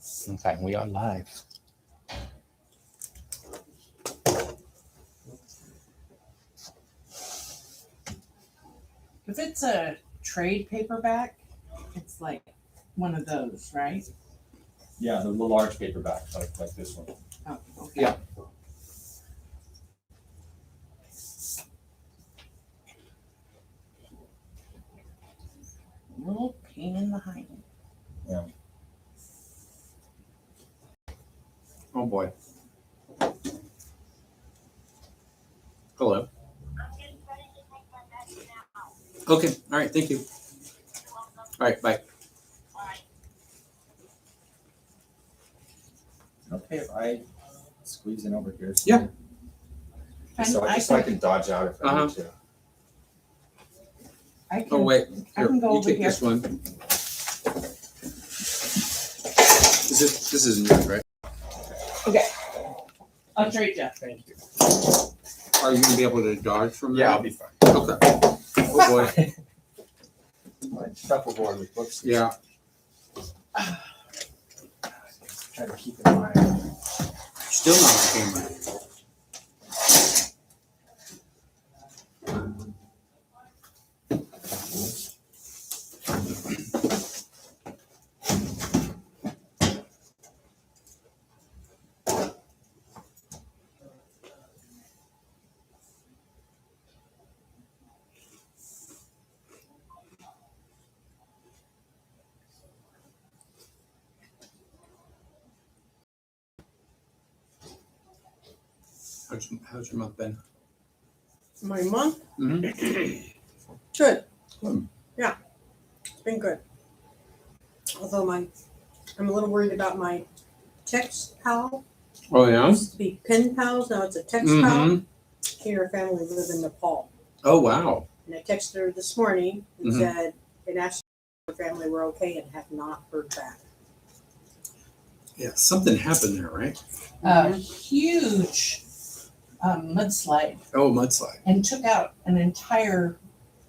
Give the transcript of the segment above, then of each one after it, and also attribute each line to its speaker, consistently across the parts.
Speaker 1: Okay, we are live.
Speaker 2: If it's a trade paperback, it's like one of those, right?
Speaker 1: Yeah, the large paperback, like this one.
Speaker 2: Oh, okay.
Speaker 1: Yeah.
Speaker 2: Little pain in the hind.
Speaker 1: Yeah.
Speaker 3: Oh boy. Hello. Okay. All right. Thank you. All right. Bye.
Speaker 1: Okay, if I squeeze in over here.
Speaker 3: Yeah.
Speaker 1: So I can dodge out if I need to.
Speaker 2: I can,
Speaker 3: Oh wait.
Speaker 2: I
Speaker 3: Here,
Speaker 2: can go
Speaker 3: you
Speaker 2: over
Speaker 3: take
Speaker 2: here.
Speaker 3: this one. This isn't yours, right?
Speaker 2: Okay. I'll trade you.
Speaker 1: Thank you.
Speaker 3: Are you gonna be able to dodge from there?
Speaker 1: Yeah, I'll be fine.
Speaker 3: Okay. Oh boy.
Speaker 1: My shuffleboard with books.
Speaker 3: Yeah.
Speaker 1: Try to keep in mind.
Speaker 3: Still not on camera. How's your month been?
Speaker 4: My month?
Speaker 3: Mm-hmm.
Speaker 4: Good.
Speaker 3: Good.
Speaker 4: Yeah, it's been good. Although I'm a little worried about my text pal.
Speaker 3: Oh yeah.
Speaker 4: It used to be pen pals, now it's a text pal. She and her family live in Nepal.
Speaker 3: Oh wow.
Speaker 4: And I texted her this morning and
Speaker 3: Mhm.
Speaker 4: said, and asked if her family were okay and have not heard back.
Speaker 3: Yeah. Something happened there, right?
Speaker 2: A huge mudslide
Speaker 3: Oh, mudslide.
Speaker 2: and took out an entire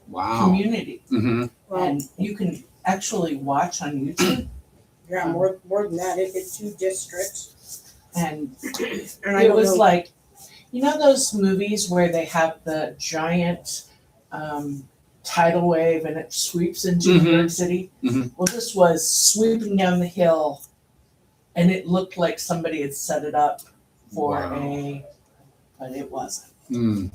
Speaker 3: Wow.
Speaker 2: community.
Speaker 3: Mm-hmm.
Speaker 4: Well,
Speaker 2: And you can actually watch on YouTube.
Speaker 4: yeah, more than that, it hit 2 districts.
Speaker 2: And
Speaker 4: And I
Speaker 2: it
Speaker 4: don't
Speaker 2: was
Speaker 4: know,
Speaker 2: like, you know those movies where they have the giant tidal wave and it sweeps into New York City?
Speaker 3: Mhm.
Speaker 2: Well, this was sweeping down the hill and it looked like somebody had set it up for
Speaker 3: Wow.
Speaker 2: but it wasn't.
Speaker 3: Mm.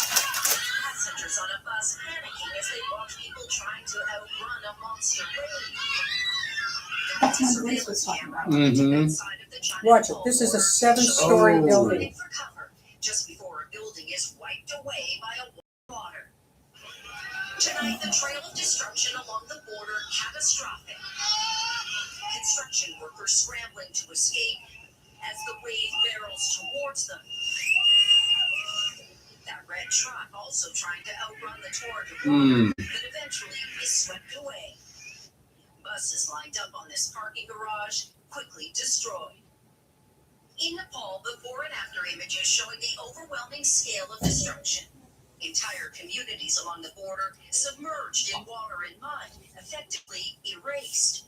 Speaker 5: Passengers on a bus panicking as they watch people trying to outrun a monster wave. The surveillance camera
Speaker 3: Mhm.
Speaker 5: inside of the giant
Speaker 4: watch it.
Speaker 5: bowl
Speaker 4: This is a
Speaker 5: shows
Speaker 4: 7-story
Speaker 3: Oh.
Speaker 4: building.
Speaker 5: running for cover just before a building is wiped away by a wall of water. Tonight, the trail of destruction along the border catastrophic. Construction workers scrambling to escape as the wave barrels towards them. That red truck also trying to outrun the torrent of water that eventually is swept away. Buses lined up on this parking garage, quickly destroyed. In Nepal, before and after images showing the overwhelming scale of destruction. Entire communities along the border submerged in water and mud, effectively erased.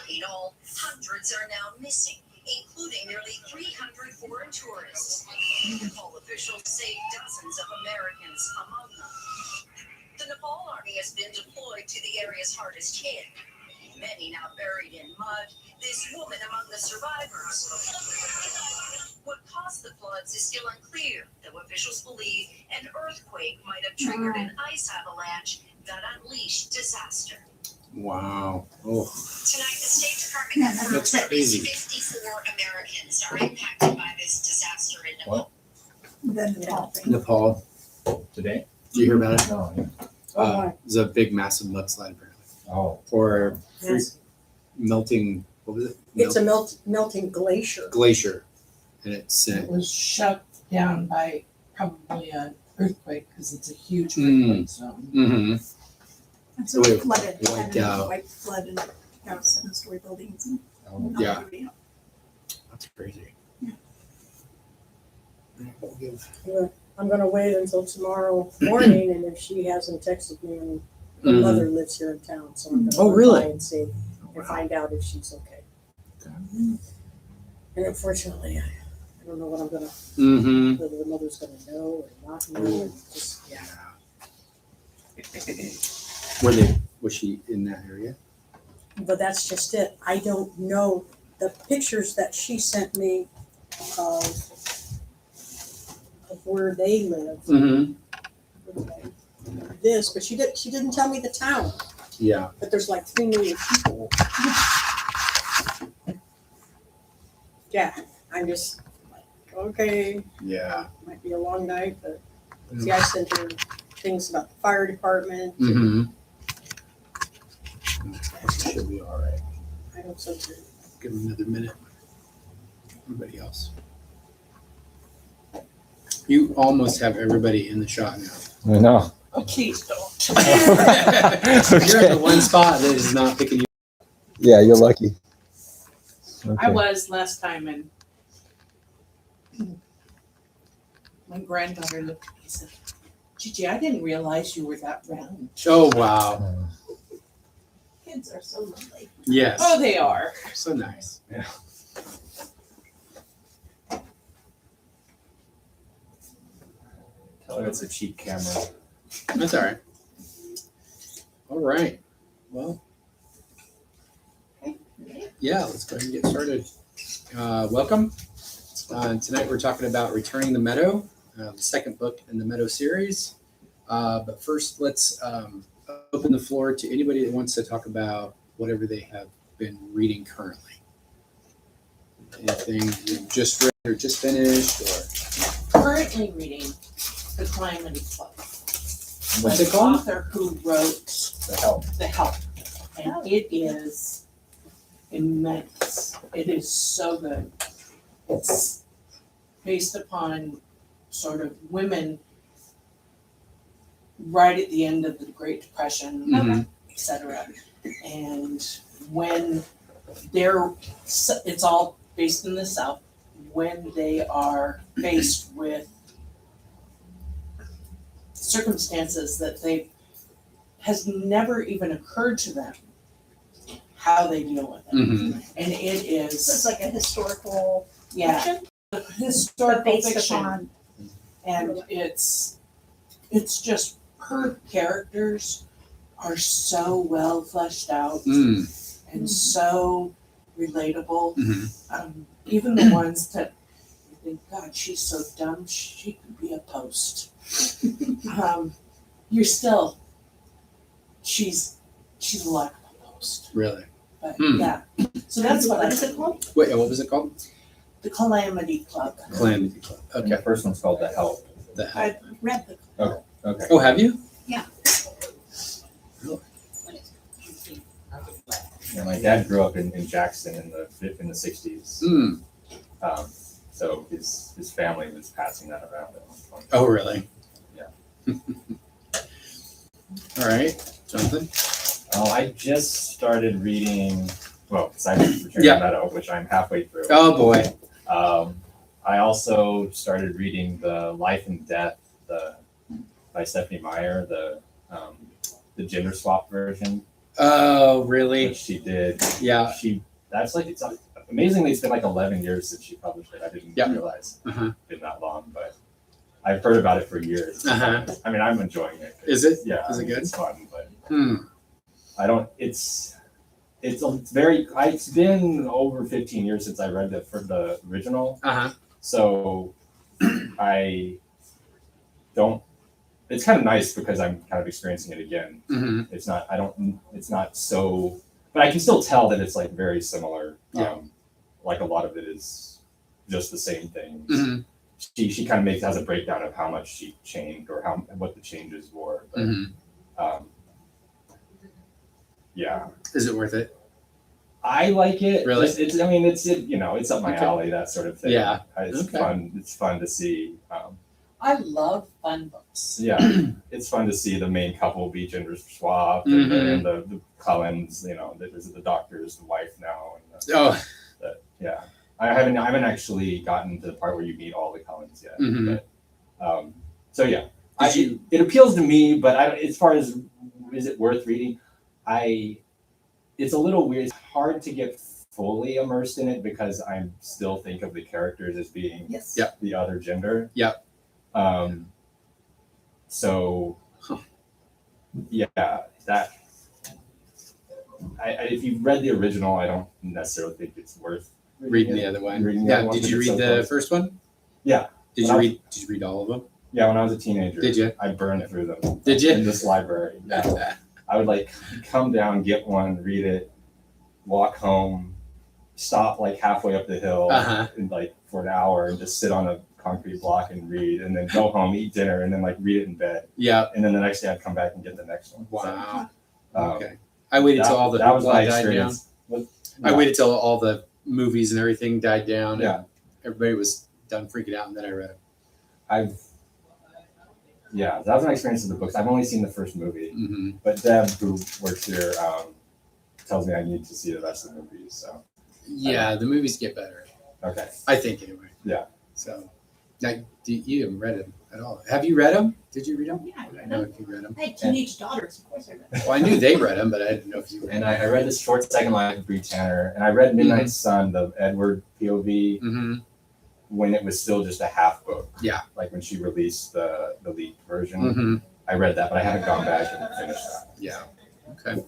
Speaker 5: In all, hundreds are now missing, including nearly 300 foreign tourists. Nepal officials say dozens of Americans among them. The Nepal army has been deployed to the areas hardest hit. Many now buried in mud, this woman among the survivors. What caused the floods is still unclear, though officials believe an earthquake might have triggered an ice avalanche that unleashed disaster.
Speaker 3: Wow. Oh.
Speaker 5: Tonight, the State Department confirms
Speaker 3: That's
Speaker 5: at least
Speaker 3: crazy.
Speaker 5: 54 Americans are impacted by this disaster in Nepal.
Speaker 3: Nepal.
Speaker 1: Today?
Speaker 3: Did you hear about it?
Speaker 1: No. Yeah.
Speaker 4: Oh, my.
Speaker 3: It's a big, massive mudslide apparently.
Speaker 1: Oh.
Speaker 3: Or
Speaker 4: Yes.
Speaker 3: melting. What was it?
Speaker 4: It's a melting glacier.
Speaker 3: Glacier, and it's
Speaker 2: It was shut down by probably an earthquake because it's a huge
Speaker 3: Mm.
Speaker 2: earthquake zone.
Speaker 3: mm-hmm.
Speaker 6: And so it flooded.
Speaker 3: Wiped
Speaker 6: and
Speaker 3: out.
Speaker 6: White flood and got 7-story buildings and
Speaker 1: Oh.
Speaker 3: Yeah.
Speaker 6: everybody out.
Speaker 3: That's crazy.
Speaker 6: Yeah.
Speaker 3: We'll give
Speaker 4: I'm gonna wait until tomorrow morning, and if she hasn't texted me, and her
Speaker 3: Mhm.
Speaker 4: mother lives here in town, so I'm gonna
Speaker 3: Oh,
Speaker 4: run
Speaker 3: really?
Speaker 4: by and see and find out if she's okay. And unfortunately, I don't know what I'm gonna,
Speaker 3: Mm-hmm.
Speaker 4: whether the mother's gonna know or not know, and just, yeah.
Speaker 3: Was she in that area?
Speaker 4: But that's just it. I don't know. The pictures that she sent me of where they live,
Speaker 3: Mm-hmm.
Speaker 4: this, but she didn't tell me the town.
Speaker 3: Yeah.
Speaker 4: But there's like 3 million people. Yeah, I'm just like, okay,
Speaker 3: Yeah.
Speaker 4: might be a long night, but see, I sent her things about the fire department.
Speaker 3: Mm-hmm. Should be all right.
Speaker 4: I hope so too.
Speaker 3: Give him another minute. Everybody else. You almost have everybody in the shot now.
Speaker 7: I know.
Speaker 2: Oh, please don't.
Speaker 3: You're in the one spot that is not picking you.
Speaker 7: Yeah, you're lucky. Okay.
Speaker 2: I was last time, and my granddaughter looked at me and said, Gigi, I didn't realize you were that round.
Speaker 3: Oh, wow.
Speaker 6: Kids are so lovely.
Speaker 3: Yes.
Speaker 2: Oh, they are.
Speaker 3: So nice.
Speaker 1: Tell her it's a cheap camera.
Speaker 3: That's all right. All right. Well, yeah, let's go ahead and get started. Welcome. Tonight we're talking about Returning the Meadow, the second book in the Meadow series. But first, let's open the floor to anybody that wants to talk about whatever they have been reading currently. Anything you've just read or just finished, or
Speaker 2: Currently reading The Calamity Club.
Speaker 3: what's
Speaker 2: By
Speaker 3: it called?
Speaker 2: The author who wrote
Speaker 1: The help.
Speaker 2: The Help. And it is immense. It is so good. It's based upon sort of women right at the end of the Great Depression,
Speaker 3: Mhm.
Speaker 2: etc. And when it's all based in the South, when they are faced with circumstances that has never even occurred to them, how they deal with it.
Speaker 3: Mhm.
Speaker 2: And it
Speaker 6: So it's
Speaker 2: is,
Speaker 6: like a historical
Speaker 2: yeah,
Speaker 6: fiction, but
Speaker 2: historical
Speaker 6: based
Speaker 2: fiction.
Speaker 6: upon.
Speaker 2: And it's just, her characters are so well fleshed out
Speaker 3: Mm.
Speaker 2: and so relatable.
Speaker 3: Mhm.
Speaker 2: Even the ones that you think, God, she's so dumb, she could be a post. You're still, she's a likable post.
Speaker 3: Really?
Speaker 2: But
Speaker 3: Hmm.
Speaker 2: yeah, so that's what
Speaker 6: What
Speaker 2: I
Speaker 6: is it called?
Speaker 3: Wait, what was it called?
Speaker 2: The Calamity Club.
Speaker 3: Calamity Club.
Speaker 1: And the
Speaker 3: Okay.
Speaker 1: first one's called The Help.
Speaker 3: The
Speaker 6: I read the.
Speaker 1: Okay.
Speaker 3: Oh, have you?
Speaker 1: Yeah, my dad grew up in Jackson in the 60s.
Speaker 3: Mm.
Speaker 1: So his family was passing that around at one point.
Speaker 3: Oh, really?
Speaker 1: Yeah.
Speaker 3: All right, Jonathan.
Speaker 1: Oh, I just started reading, well, besides Returning
Speaker 3: Yeah.
Speaker 1: the Meadow, which I'm halfway through.
Speaker 3: Oh boy.
Speaker 1: I also started reading the Life and Death by Stephanie Meyer, the gender swap version,
Speaker 3: Oh, really?
Speaker 1: which she did.
Speaker 3: Yeah.
Speaker 1: It's amazingly, it's been like 11 years since she published it. I didn't
Speaker 3: Yeah.
Speaker 1: realize
Speaker 3: Uh-huh.
Speaker 1: it's been that long, but I've heard about it for years.
Speaker 3: Uh-huh.
Speaker 1: I mean, I'm enjoying it.
Speaker 3: Is it?
Speaker 1: Yeah.
Speaker 3: Is it good?
Speaker 1: It's fun, but
Speaker 3: Hmm.
Speaker 1: I don't. It's very. It's been over 15 years since I read the original,
Speaker 3: Uh-huh.
Speaker 1: so I don't. It's kind of nice because I'm kind of experiencing it again.
Speaker 3: Mm-hmm.
Speaker 1: It's not. I don't. It's not so. But I can still tell that it's like very similar.
Speaker 3: Yeah.
Speaker 1: Like a lot of it is just the same things.
Speaker 3: Mm-hmm.
Speaker 1: She kind of has a breakdown of how much she changed or what the changes were. But,
Speaker 3: Mm-hmm.
Speaker 1: yeah.
Speaker 3: Is it worth it?
Speaker 1: I like it.
Speaker 3: Really?
Speaker 1: It's I mean, it's up my
Speaker 3: Okay.
Speaker 1: alley, that sort of thing.
Speaker 3: Yeah.
Speaker 1: It's
Speaker 3: Okay.
Speaker 1: fun. It's fun to see.
Speaker 2: I love fun books.
Speaker 1: Yeah, it's fun to see the main couple be gender swapped,
Speaker 3: Mhm.
Speaker 1: and the Cullens. There's the doctor's the wife now, and
Speaker 3: Oh.
Speaker 1: yeah. I haven't actually gotten to the part where you meet all the Cullens yet.
Speaker 3: Mhm.
Speaker 1: But So yeah,
Speaker 3: Did
Speaker 1: it appeals to me, but as far as is it worth reading, it's a little weird. It's hard to get fully immersed in it because I still think of the characters as being
Speaker 6: Yes.
Speaker 3: Yep.
Speaker 1: the other gender.
Speaker 3: Yep.
Speaker 1: So yeah, that if you've read the original, I don't necessarily think it's worth
Speaker 3: reading the other one.
Speaker 1: Reading the
Speaker 3: Yeah.
Speaker 1: other one
Speaker 3: Did you
Speaker 1: because
Speaker 3: read
Speaker 1: it's so
Speaker 3: the
Speaker 1: close.
Speaker 3: first one?
Speaker 1: Yeah.
Speaker 3: Did
Speaker 1: When
Speaker 3: you read all of them?
Speaker 1: Yeah, when I was a teenager.
Speaker 3: Did you?
Speaker 1: I burned through them.
Speaker 3: Did you?
Speaker 1: In this library. Yeah. I would like come down, get one, read it, walk home, stop like halfway up the hill and like for an hour and just sit on a concrete block and read, and then go home, eat dinner, and then like read it in bed.
Speaker 3: Yeah.
Speaker 1: And then the next day I'd come back and get the next one.
Speaker 3: Wow.
Speaker 1: So,
Speaker 3: Okay. I waited till all the
Speaker 1: that was
Speaker 3: people
Speaker 1: my
Speaker 3: died down.
Speaker 1: experience.
Speaker 3: I waited till all the movies and everything died down.
Speaker 1: Yeah.
Speaker 3: And everybody was done freaking out, and then I read it.
Speaker 1: That was my experience with the books. I've only seen the first movie,
Speaker 3: Mm-hmm.
Speaker 1: but Deb, who works here, tells me I need to see the rest of the movies. So
Speaker 3: Yeah, the movies get better.
Speaker 1: okay,
Speaker 3: I think anyway.
Speaker 1: Yeah.
Speaker 3: So, you haven't read them at all. Have you read them? Did you read them?
Speaker 6: Yeah, I
Speaker 3: I
Speaker 6: read
Speaker 3: know
Speaker 6: them.
Speaker 3: if you read them.
Speaker 6: I had teenage daughters, of course I read them.
Speaker 3: Well, I knew they read them, but I didn't know if you read
Speaker 1: and
Speaker 3: them.
Speaker 1: I read this short Second Life of Bree Tanner, and I read Midnight Sun, the Edward POV,
Speaker 3: Mm-hmm.
Speaker 1: when it was still just a half book.
Speaker 3: Yeah.
Speaker 1: Like when she released the leaked version.
Speaker 3: Mm-hmm.
Speaker 1: I read that, but I haven't gone back and finished that.
Speaker 3: Yeah. Okay. What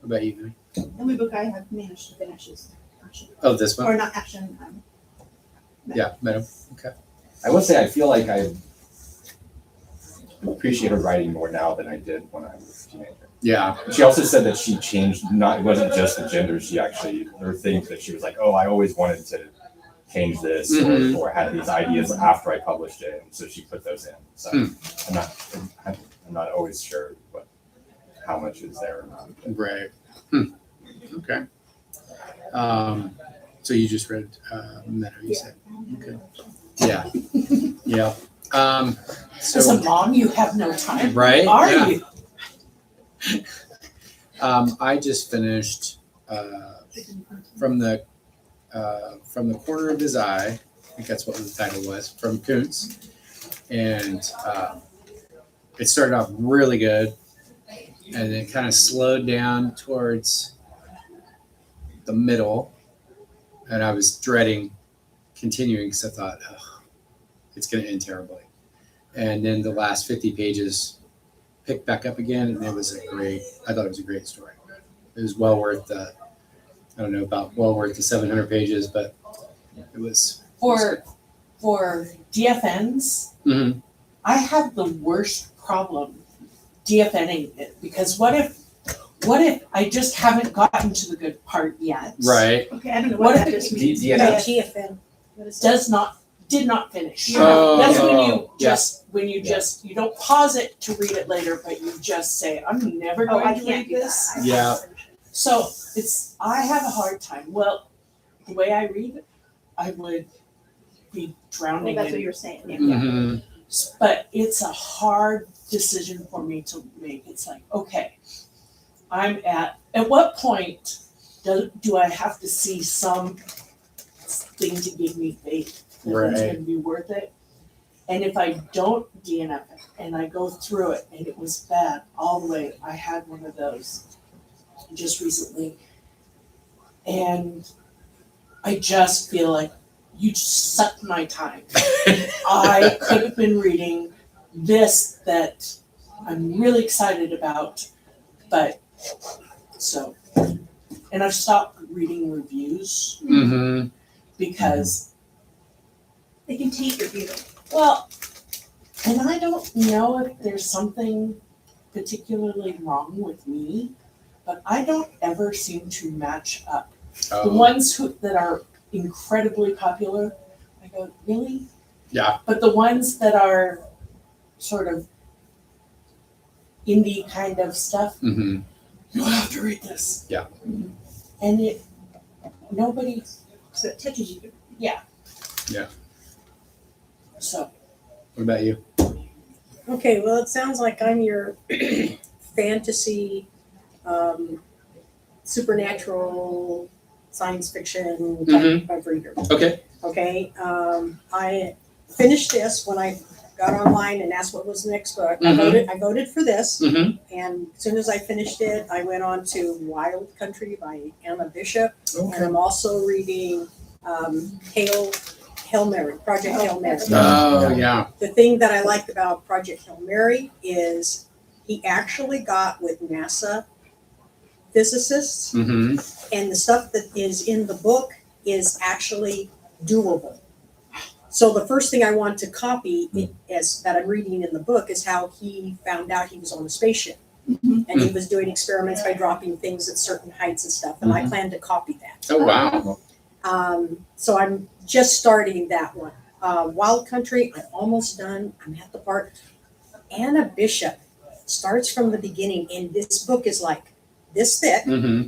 Speaker 3: about you, Mary?
Speaker 6: The only book I have managed to finish is action.
Speaker 3: Oh, this one?
Speaker 6: Or not action.
Speaker 3: Yeah, Meadow. Okay.
Speaker 1: I will say I feel like I appreciate her writing more now than I did when I was a teenager.
Speaker 3: Yeah.
Speaker 1: She also said that she changed, it wasn't just the gender, there were things that she was like, oh, I always wanted to change this
Speaker 3: Mhm.
Speaker 1: or had these ideas after I published it, and so she put those in. So I'm not always sure how much is there or not.
Speaker 3: Right. Okay. So you just read Meadow, you said. Okay. Yeah. Yeah.
Speaker 2: As a
Speaker 3: So
Speaker 2: mom, you have no time.
Speaker 3: right.
Speaker 2: Are
Speaker 3: Yeah.
Speaker 2: you?
Speaker 3: I just finished from the corner of his eye. I think that's what the title was, from Kuntz, and it started off really good, and it kind of slowed down towards the middle, and I was dreading continuing because I thought, oh, it's going to end terribly. And then the last 50 pages picked back up again, and I thought it was a great story. It was well worth the 700 pages, but it was.
Speaker 2: For DFNs,
Speaker 3: Mhm.
Speaker 2: I have the worst problem DFNing it, because what if I just haven't gotten to the good part yet?
Speaker 3: Right.
Speaker 6: Okay, I don't know
Speaker 2: What
Speaker 6: what that
Speaker 2: if
Speaker 6: just
Speaker 1: D-
Speaker 6: means.
Speaker 1: DNF.
Speaker 4: GFN.
Speaker 6: What is that?
Speaker 2: Did not finish.
Speaker 3: Oh,
Speaker 2: That's when you
Speaker 3: yeah.
Speaker 2: you don't pause it to read it later, but you just say, I'm never
Speaker 6: Oh, I
Speaker 2: going to
Speaker 6: can't
Speaker 2: read
Speaker 6: do that.
Speaker 2: this.
Speaker 6: I
Speaker 3: Yeah.
Speaker 6: can't finish it.
Speaker 2: So I have a hard time. Well, the way I read it, I would be
Speaker 6: Well,
Speaker 2: drowning
Speaker 6: that's
Speaker 2: in
Speaker 6: what you were saying, yeah.
Speaker 3: Mhm.
Speaker 2: but it's a hard decision for me to make. It's like, okay, I'm at what point do I have to see some thing to give me faith that it's
Speaker 3: Right.
Speaker 2: going to be worth it? And if I don't DNF it and I go through it and it was bad all the way, I had one of those just recently, and I just feel like you just sucked my time. I could have been reading this that I'm really excited about, but so, and I've stopped reading reviews
Speaker 3: Mhm.
Speaker 2: because,
Speaker 6: They can take your view.
Speaker 2: well, and I don't know if there's something particularly wrong with me, but I don't ever seem to match up. The
Speaker 3: Oh,
Speaker 2: ones that are incredibly popular, I go, really?
Speaker 3: yeah.
Speaker 2: But the ones that are sort of indie kind of stuff,
Speaker 3: Mhm.
Speaker 2: you have to read this.
Speaker 3: Yeah.
Speaker 2: And nobody,
Speaker 6: So it touches you.
Speaker 2: so,
Speaker 3: What about you?
Speaker 4: Okay, well, it sounds like I'm your fantasy, supernatural, science fiction type of reader.
Speaker 3: Okay.
Speaker 4: Okay, I finished this when I got online and asked what was the next book.
Speaker 3: Mhm.
Speaker 4: I voted for this.
Speaker 3: Mm-hmm.
Speaker 4: And as soon as I finished it, I went on to Wild Country by Anna Bishop. And
Speaker 3: Okay.
Speaker 4: I'm also reading Hail Mary, Project Hail Mary.
Speaker 3: Oh yeah.
Speaker 4: The thing that I liked about Project Hail Mary is he actually got with NASA physicists,
Speaker 3: Mm-hmm.
Speaker 4: and the stuff that is in the book is actually doable. So the first thing I want to copy is that I'm reading in the book is how he found out he was on a spaceship. And he was doing experiments by dropping things at certain heights and stuff, and I plan to copy that.
Speaker 3: Oh wow.
Speaker 4: So I'm just starting that one. Wild Country, I'm almost done. I'm at the part. Anna Bishop starts from the beginning, and this book is like this thick,
Speaker 3: Mm-hmm.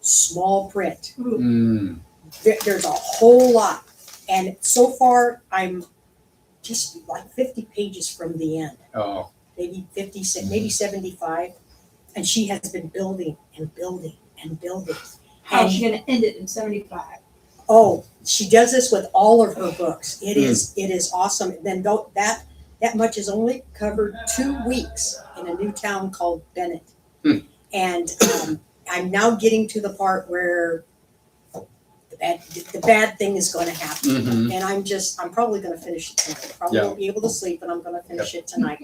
Speaker 4: small print.
Speaker 3: Mm.
Speaker 4: There's a whole lot. And so far, I'm just like 50 pages from the end.
Speaker 3: Oh.
Speaker 4: Maybe 50, maybe 75. And she has been building and building and building.
Speaker 6: How's she gonna end it in 75?
Speaker 4: Oh, she does this with all of her books. It is awesome. And then that much is only covered 2 weeks in a new town called Bennett. And I'm now getting to the part where the bad thing is going to happen.
Speaker 3: Mm-hmm.
Speaker 4: And I'm probably going to finish it tonight. Probably won't be able to sleep, but I'm going to finish it tonight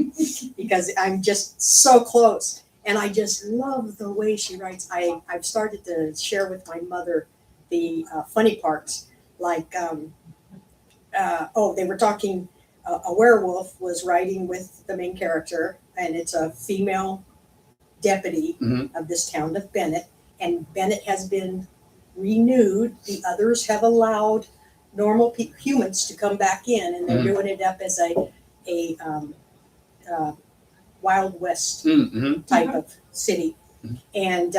Speaker 4: because I'm just so close. And I just love the way she writes. I've started to share with my mother the funny parts. Like, they were talking, a werewolf was riding with the main character, and it's a female deputy of this town of Bennett. And Bennett has been renewed. The others have allowed normal humans to come back in, and they're doing it up as a Wild West type of city. And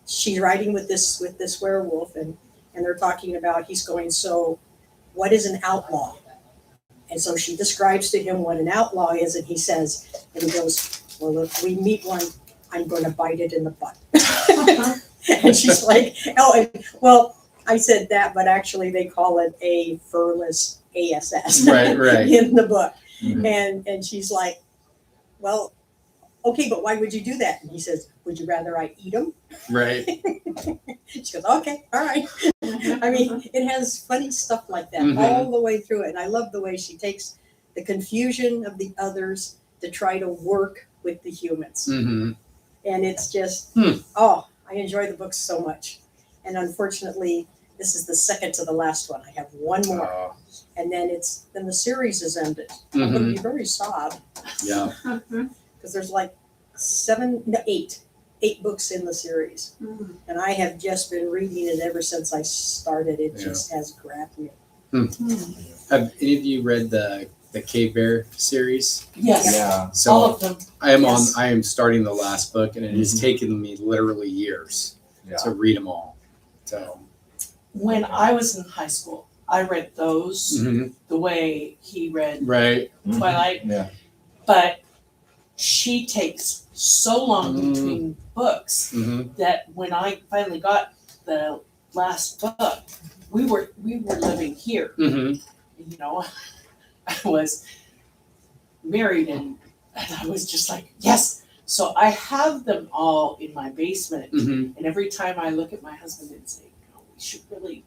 Speaker 4: she's riding with this werewolf, and they're talking about he's going, so what is an outlaw? And so she describes to him what an outlaw is, and he says, and he goes, well, if we meet one, I'm going to bite it in the butt. And she's like, well, I said that, but actually they call it a furless ASS
Speaker 3: Right.
Speaker 4: in the book. And she's like, well, okay, but why would you do that? And he says, would you rather I eat them?
Speaker 3: Right.
Speaker 4: She goes, okay, all right. I mean, it has funny stuff like that all the way through it. And I love the way she takes the confusion of the others to try to work with the humans.
Speaker 3: Mm-hmm.
Speaker 4: And it's just, I enjoy the book so much. And unfortunately, this is the second to the last one. I have one more. And then the series is ended. I'm going to be very sad.
Speaker 3: Yeah.
Speaker 4: Because there's like 8 books in the series. And I have just been reading it ever since I started. It just has grabbed me.
Speaker 3: Have any of you read the Cave Bear series?
Speaker 2: Yes,
Speaker 1: Yeah.
Speaker 3: So
Speaker 2: all of them.
Speaker 3: I am
Speaker 2: Yes.
Speaker 3: I am starting the last book, and it has taken me literally years to read them all. So
Speaker 2: When I was in high school, I read those the way he read
Speaker 3: right.
Speaker 2: Twilight.
Speaker 1: Yeah.
Speaker 2: But she takes so long between books that when I finally got the last book, we were living here. You know, I was married and I was just like, yes. So I have them all in my basement. And every time I look at my husband and say, no, we should really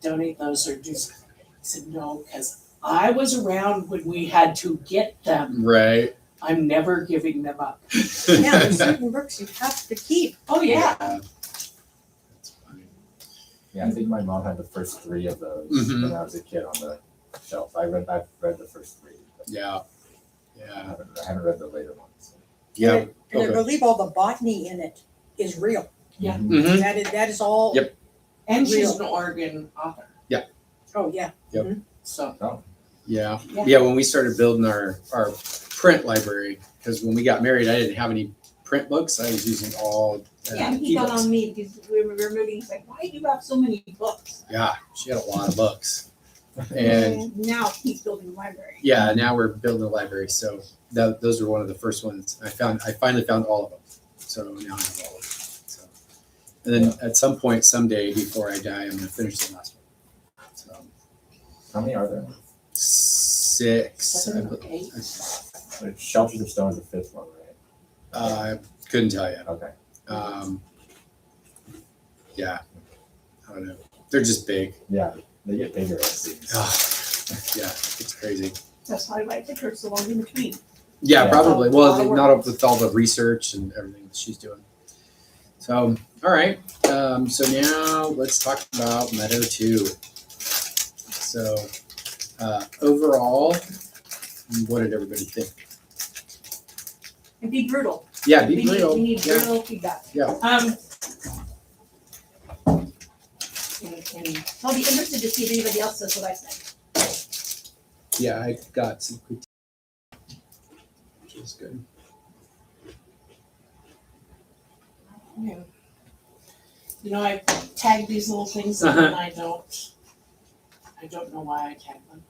Speaker 2: donate those or do something. I said, no, because I was around when we had to get them.
Speaker 3: Right.
Speaker 2: I'm never giving them up.
Speaker 4: Yeah, there's certain books you have to keep.
Speaker 2: Oh, yeah.
Speaker 3: That's funny.
Speaker 1: Yeah, I think my mom had the first 3 of those when I was a kid on the shelf. I've read the first 3. But
Speaker 3: Yeah.
Speaker 1: I haven't read the later ones.
Speaker 3: Yeah.
Speaker 4: And I believe all the botany in it is real.
Speaker 2: Yeah.
Speaker 3: Mm-hmm.
Speaker 4: That is all.
Speaker 3: Yep.
Speaker 2: And she's
Speaker 4: Real.
Speaker 2: an Oregon author.
Speaker 4: Oh, yeah.
Speaker 2: So,
Speaker 3: Yeah.
Speaker 2: Yeah.
Speaker 3: Yeah. When we started building our print library, because when we got married, I didn't have any print books. I was using all
Speaker 6: Yeah, he got
Speaker 3: ebooks.
Speaker 6: on me because we were moving. He's like, why do you have so many books?
Speaker 3: Yeah, she had a lot of books. And
Speaker 6: now he's building a library.
Speaker 3: yeah, now we're building a library. So those were one of the first ones I found. I finally found all of them. So now I have all of them. So, and then at some point, someday before I die, I'm going to finish the last one. So
Speaker 1: How many are there?
Speaker 3: 6.
Speaker 2: Seven or eight?
Speaker 1: Like Shelters of Stone is the fifth one, right?
Speaker 3: I couldn't tell you.
Speaker 1: Okay.
Speaker 3: Yeah, I don't know. They're just big.
Speaker 1: Yeah, they get bigger as seasons.
Speaker 3: Yeah, it's crazy.
Speaker 6: That's why my picture's so long in between.
Speaker 3: Yeah,
Speaker 1: Yeah.
Speaker 3: probably.
Speaker 6: A
Speaker 3: Well,
Speaker 6: lot of
Speaker 3: not with all the research and everything that she's doing. So, all right. So now let's talk about Meadow 2. So, overall, what did everybody think?
Speaker 6: And be brutal.
Speaker 3: Yeah,
Speaker 6: We
Speaker 3: be
Speaker 6: need-
Speaker 3: real.
Speaker 6: We need
Speaker 3: Yeah.
Speaker 6: real feedback.
Speaker 3: Yeah.
Speaker 6: And I'll be interested to see if anybody else says what I said.
Speaker 3: Yeah, I got some critique, which is good.
Speaker 2: Yeah. You know, I tag these little things and then I don't know why I tag them.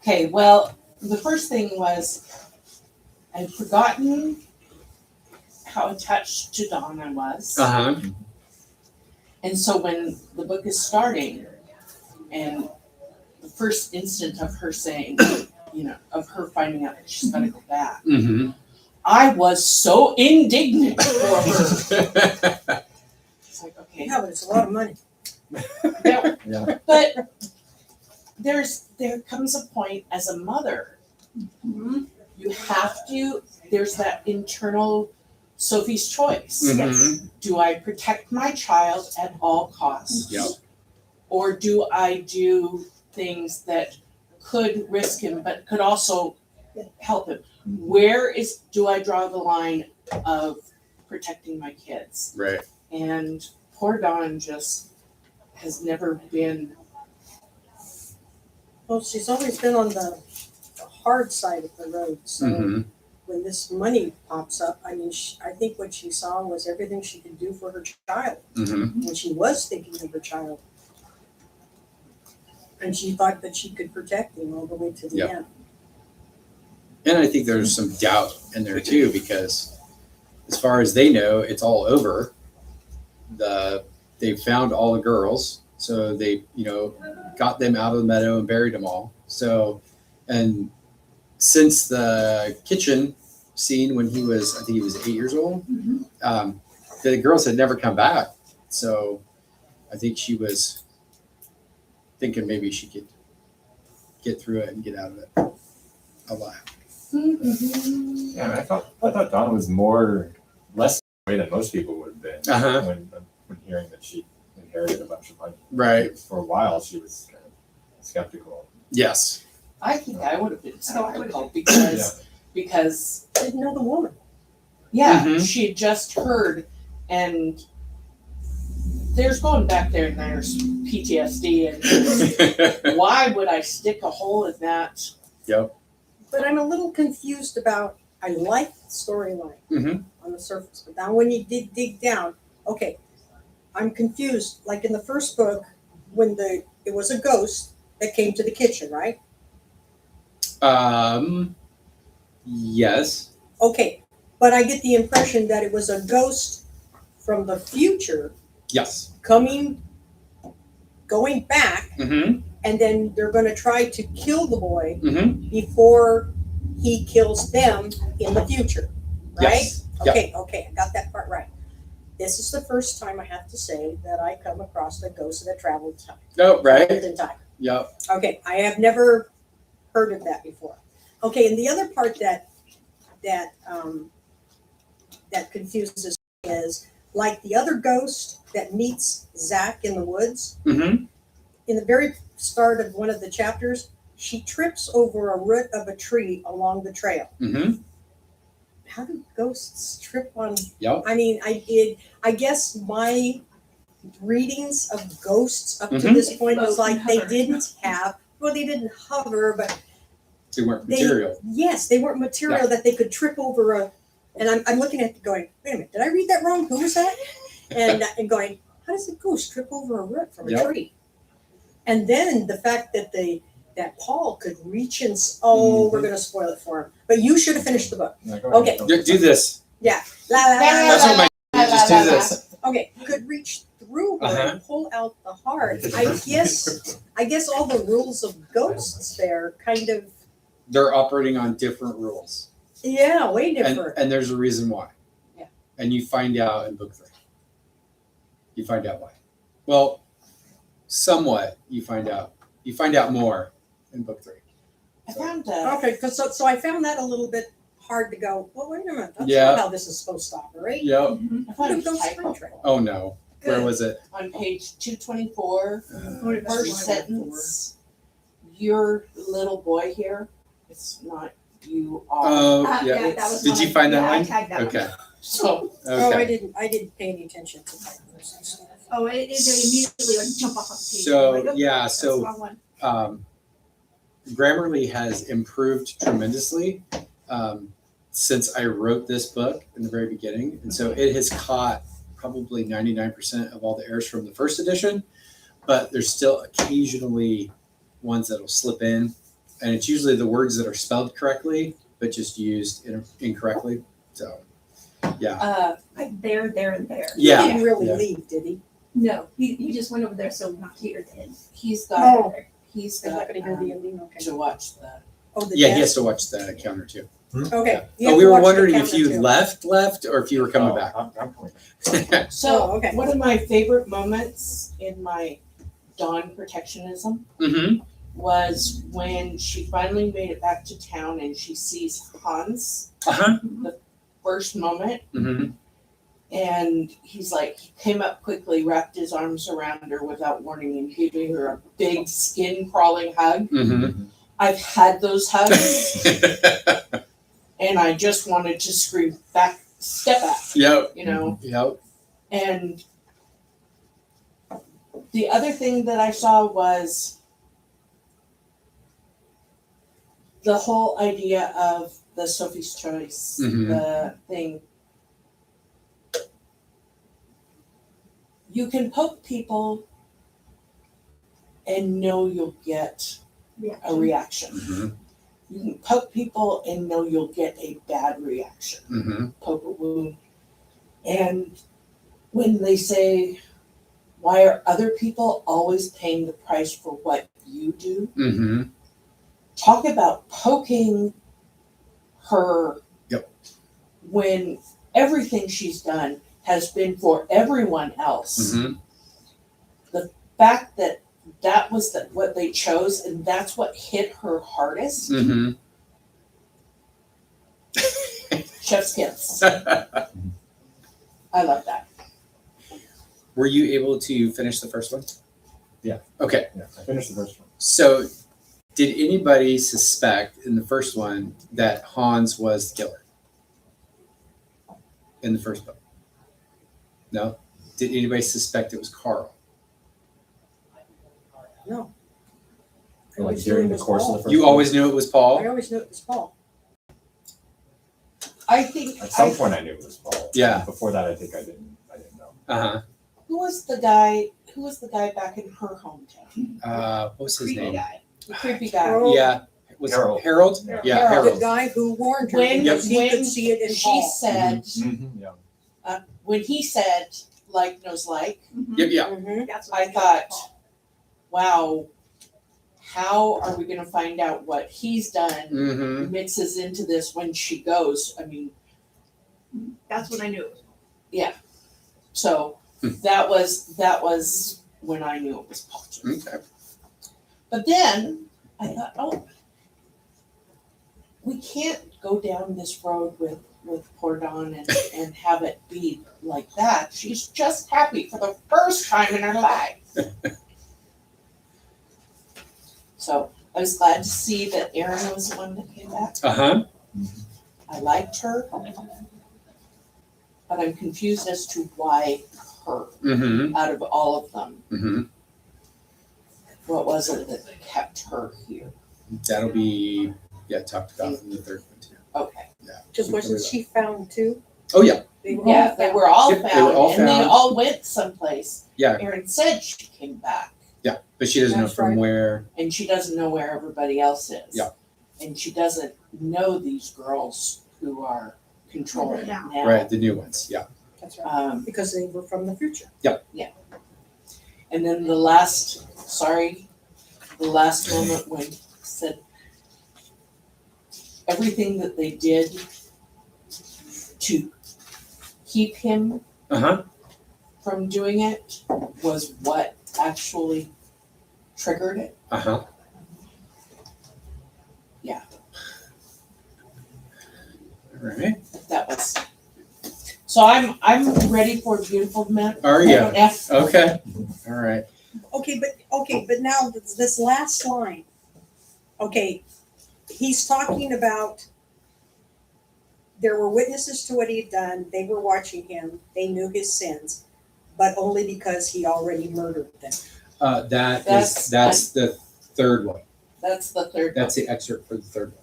Speaker 2: Okay, well, the first thing was I'd forgotten how attached to Dawn I was.
Speaker 3: Uh-huh.
Speaker 2: And so when the book is starting and the first instant of her saying, of her finding out that she's got to go back,
Speaker 3: Mm-hmm.
Speaker 2: I was so indignant for her. It's like, okay,
Speaker 4: Yeah, but it's a lot of money.
Speaker 2: there,
Speaker 1: Yeah.
Speaker 2: but there comes a point as a mother, you have to, there's that internal Sophie's choice.
Speaker 3: Mhm.
Speaker 2: Do I protect my child at all costs?
Speaker 3: Yep.
Speaker 2: Or do I do things that could risk him but could also help him? Where do I draw the line of protecting my kids?
Speaker 3: Right.
Speaker 2: And poor Dawn just has never been.
Speaker 4: Well, she's always been on the hard side of the road. So
Speaker 3: Mm-hmm.
Speaker 4: when this money pops up, I mean, I think what she saw was everything she could do for her child.
Speaker 3: Mm-hmm.
Speaker 4: When she was thinking of her child. And she thought that she could protect him all the way to the
Speaker 3: Yep.
Speaker 4: end.
Speaker 3: And I think there's some doubt in there too, because as far as they know, it's all over. They found all the girls, so they, got them out of the meadow and buried them all. So, and since the kitchen scene when he was, I think he was 8 years old, the girls had never come back. So I think she was thinking maybe she could get through it and get out of it alive.
Speaker 1: Yeah, I mean, I thought Dawn was less away than most people would have been
Speaker 3: Uh-huh.
Speaker 1: when hearing that she inherited a bunch of money.
Speaker 3: Right.
Speaker 1: For a while, she was kind of skeptical.
Speaker 3: Yes.
Speaker 2: I think I would have been
Speaker 6: So I would've
Speaker 2: skeptical because
Speaker 4: Didn't know the woman.
Speaker 3: Mhm.
Speaker 2: she had just heard, and there's going back there and there's PTSD and why would I stick a hole in that?
Speaker 4: But I'm a little confused about, I like the storyline
Speaker 3: Mhm.
Speaker 4: on the surface, but now when you dig down, okay, I'm confused. Like in the first book, when it was a ghost that came to the kitchen, right?
Speaker 3: Yes.
Speaker 4: Okay, but I get the impression that it was a ghost from the future
Speaker 3: Yes.
Speaker 4: going back,
Speaker 3: Mm-hmm.
Speaker 4: and then they're going to try to kill the boy
Speaker 3: Mm-hmm.
Speaker 4: before he kills them in the future, right?
Speaker 3: Yes. Yep.
Speaker 4: Okay, I got that part right. This is the first time I have to say that I come across the ghost that traveled time.
Speaker 3: Oh, right.
Speaker 4: In time.
Speaker 3: Yep.
Speaker 4: Okay, I have never heard of that before. Okay, and the other part that confuses me is, like the other ghost that meets Zach in the woods,
Speaker 3: Mm-hmm.
Speaker 4: in the very start of one of the chapters, she trips over a root of a tree along the trail.
Speaker 3: Mm-hmm.
Speaker 4: How do ghosts trip on?
Speaker 3: Yep.
Speaker 4: I mean, I guess my readings of ghosts up to
Speaker 3: Mhm.
Speaker 4: this point was like they
Speaker 6: Hover.
Speaker 4: they didn't hover, but
Speaker 3: They weren't material.
Speaker 4: yes, they weren't material that they could trip over a. And I'm looking at it going, wait a minute, did I read that wrong? Who was that? And going, how does a ghost trip over a root from a
Speaker 3: Yep.
Speaker 4: tree? And then the fact that that Paul could reach and we're going to spoil it for him. But you should have finished the book.
Speaker 1: Yeah, go ahead.
Speaker 4: Okay.
Speaker 3: Do this.
Speaker 4: La, la, la,
Speaker 3: That's
Speaker 4: la,
Speaker 3: what my
Speaker 2: la,
Speaker 3: just
Speaker 2: la,
Speaker 3: do
Speaker 2: la,
Speaker 3: this.
Speaker 4: okay, could reach through her
Speaker 3: Uh-huh.
Speaker 4: and pull out the heart. I guess all the rules of ghosts there kind of,
Speaker 3: They're operating on different rules.
Speaker 4: yeah, way
Speaker 3: And,
Speaker 4: different.
Speaker 3: and there's a reason why.
Speaker 4: Yeah.
Speaker 3: And you find out in book 3. You find out why. Well, somewhat you find out. You find out more in book 3.
Speaker 2: I found a,
Speaker 4: Okay, because so I found that a little bit hard to go, well, wait a minute, that's
Speaker 3: Yeah.
Speaker 4: not how this is supposed to operate.
Speaker 3: Yep.
Speaker 2: I found a
Speaker 4: Don't
Speaker 2: typo
Speaker 4: spring
Speaker 3: Oh no. Where
Speaker 6: Good.
Speaker 3: was it?
Speaker 2: on page 224,
Speaker 6: What about
Speaker 2: first
Speaker 6: one?
Speaker 2: sentence. Your little boy here, it's not you are.
Speaker 3: Oh,
Speaker 6: Yeah,
Speaker 3: yeah.
Speaker 6: that was
Speaker 3: Did
Speaker 6: one
Speaker 3: you
Speaker 6: I-
Speaker 3: find that
Speaker 6: yeah, I
Speaker 3: one?
Speaker 6: tagged that one.
Speaker 3: Okay.
Speaker 2: So,
Speaker 4: Oh, I
Speaker 3: Okay.
Speaker 4: didn't pay any attention to that and stuff.
Speaker 6: Oh, it immediately would jump off on the page.
Speaker 3: So,
Speaker 6: I'm like, oh,
Speaker 3: yeah,
Speaker 6: that's
Speaker 3: so-
Speaker 6: the wrong one.
Speaker 3: Grammarly has improved tremendously since I wrote this book in the very beginning. And so it has caught probably 99% of all the errors from the first edition, but there's still occasionally ones that'll slip in. And it's usually the words that are spelled correctly, but just used incorrectly. So, yeah.
Speaker 6: Like there, and there.
Speaker 3: Yeah.
Speaker 4: He didn't really
Speaker 3: Yeah.
Speaker 4: leave, did he?
Speaker 6: No, he just went over there so not to hear the end.
Speaker 2: he's
Speaker 4: Oh.
Speaker 2: got, he's
Speaker 4: I'm not
Speaker 2: got
Speaker 4: gonna hear the ending, okay.
Speaker 2: to watch the,
Speaker 4: Oh, the
Speaker 3: Yeah,
Speaker 4: death?
Speaker 3: he has to watch the counter too.
Speaker 4: Okay. you
Speaker 3: Oh,
Speaker 4: have
Speaker 3: we
Speaker 4: to
Speaker 3: were
Speaker 4: watch the
Speaker 3: wondering if
Speaker 4: counter
Speaker 3: you
Speaker 4: too.
Speaker 3: left, or if you were coming back.
Speaker 1: I'm coming back.
Speaker 2: so,
Speaker 4: Oh, okay.
Speaker 2: one of my favorite moments in my Dawn protectionism
Speaker 3: Mm-hmm.
Speaker 2: was when she finally made it back to town and she sees Hans,
Speaker 3: Uh-huh.
Speaker 2: first moment,
Speaker 3: Mm-hmm.
Speaker 2: and he's like, he came up quickly, wrapped his arms around her without warning and giving her a big skin crawling hug.
Speaker 3: Mm-hmm.
Speaker 2: I've had those hugs and I just wanted to scream back, step back,
Speaker 3: Yep.
Speaker 2: you know.
Speaker 3: Yep.
Speaker 2: And the other thing that I saw was the whole idea of the Sophie's Choice,
Speaker 3: Mhm.
Speaker 2: the thing. You can poke people and know you'll get a reaction.
Speaker 3: Mm-hmm.
Speaker 2: You can poke people and know you'll get a bad reaction.
Speaker 3: Mm-hmm.
Speaker 2: Poke a wound. And when they say, why are other people always paying the price for what you do?
Speaker 3: Mm-hmm.
Speaker 2: Talk about poking her.
Speaker 3: Yep.
Speaker 2: When everything she's done has been for everyone else.
Speaker 3: Mm-hmm.
Speaker 2: The fact that that was what they chose and that's what hit her hardest.
Speaker 3: Mm-hmm.
Speaker 2: Chef's kiss. I love that.
Speaker 3: Were you able to finish the first one?
Speaker 1: Yeah.
Speaker 3: Okay.
Speaker 1: Yeah, I finished the first one.
Speaker 3: So, did anybody suspect in the first one that Hans was the killer? In the first book? No? Did anybody suspect it was Carl?
Speaker 4: No. I
Speaker 1: Like
Speaker 4: always knew
Speaker 1: during
Speaker 4: it
Speaker 1: the
Speaker 4: was
Speaker 1: course
Speaker 4: Paul.
Speaker 1: of the first
Speaker 3: You
Speaker 1: one.
Speaker 3: always knew it was
Speaker 4: I
Speaker 3: Paul?
Speaker 4: always knew it was Paul.
Speaker 2: I think
Speaker 1: At some point I knew it was Paul.
Speaker 3: Yeah.
Speaker 1: Before that I think I didn't know.
Speaker 3: Uh-huh.
Speaker 2: who was the guy back in her hometown?
Speaker 3: What was his
Speaker 6: Creepy
Speaker 3: name?
Speaker 6: guy.
Speaker 2: The creepy guy.
Speaker 4: Harold.
Speaker 3: Yeah. Was
Speaker 1: Harold.
Speaker 3: it Harold?
Speaker 1: Yeah.
Speaker 3: Yeah,
Speaker 4: The
Speaker 3: Harold.
Speaker 4: guy who warned her
Speaker 2: When-
Speaker 4: because he
Speaker 2: when
Speaker 4: could see it in
Speaker 2: She
Speaker 4: Paul.
Speaker 2: said,
Speaker 1: Mm-hmm. Yeah.
Speaker 2: when he said, like knows like,
Speaker 6: Mhm.
Speaker 3: Yep, yeah.
Speaker 4: Mhm.
Speaker 6: That's what
Speaker 2: I
Speaker 6: got
Speaker 2: thought,
Speaker 6: Paul.
Speaker 2: wow, how are we going to find out what he's done
Speaker 3: Mm-hmm.
Speaker 2: mixes into this when she goes? I mean,
Speaker 6: That's when I knew it was.
Speaker 2: so that was when I knew it was Paul.
Speaker 3: Okay.
Speaker 2: But then I thought, oh, we can't go down this road with poor Dawn and have it be like that. She's just happy for the first time in her life. So I was glad to see that Erin was the one that came back.
Speaker 3: Uh-huh.
Speaker 2: I liked her, but I'm confused as to why her
Speaker 3: Mm-hmm.
Speaker 2: out of all of them.
Speaker 3: Mm-hmm.
Speaker 2: What was it that kept her here?
Speaker 3: That'll be talked about in the third one too.
Speaker 2: Okay.
Speaker 4: Because wasn't she found too?
Speaker 3: Oh yeah.
Speaker 4: They were
Speaker 2: Yeah,
Speaker 4: all
Speaker 2: they
Speaker 4: found.
Speaker 2: were all
Speaker 3: Yep,
Speaker 2: found,
Speaker 3: they were all
Speaker 2: and they
Speaker 3: found.
Speaker 2: all went someplace.
Speaker 3: Yeah.
Speaker 2: Erin said she came back,
Speaker 3: But she doesn't know
Speaker 4: That's
Speaker 3: from
Speaker 4: right.
Speaker 3: where.
Speaker 2: and she doesn't know where everybody else is.
Speaker 3: Yeah.
Speaker 2: And she doesn't know these girls who are controlling
Speaker 6: Now.
Speaker 2: now.
Speaker 3: Right, the new ones. Yeah.
Speaker 4: That's right. Because they were from the future.
Speaker 2: And then the last moment when he said everything that they did to keep him from doing it was what actually triggered it. Yeah.
Speaker 3: All right.
Speaker 2: That was. So I'm ready for Beautiful Man.
Speaker 3: Are you?
Speaker 2: F.
Speaker 3: Okay. All right.
Speaker 4: Okay, but now this last line. Okay, he's talking about there were witnesses to what he'd done. They were watching him. They knew his sins, but only because he already murdered them.
Speaker 3: That's the third one.
Speaker 2: That's the third.
Speaker 3: That's the excerpt for the third one.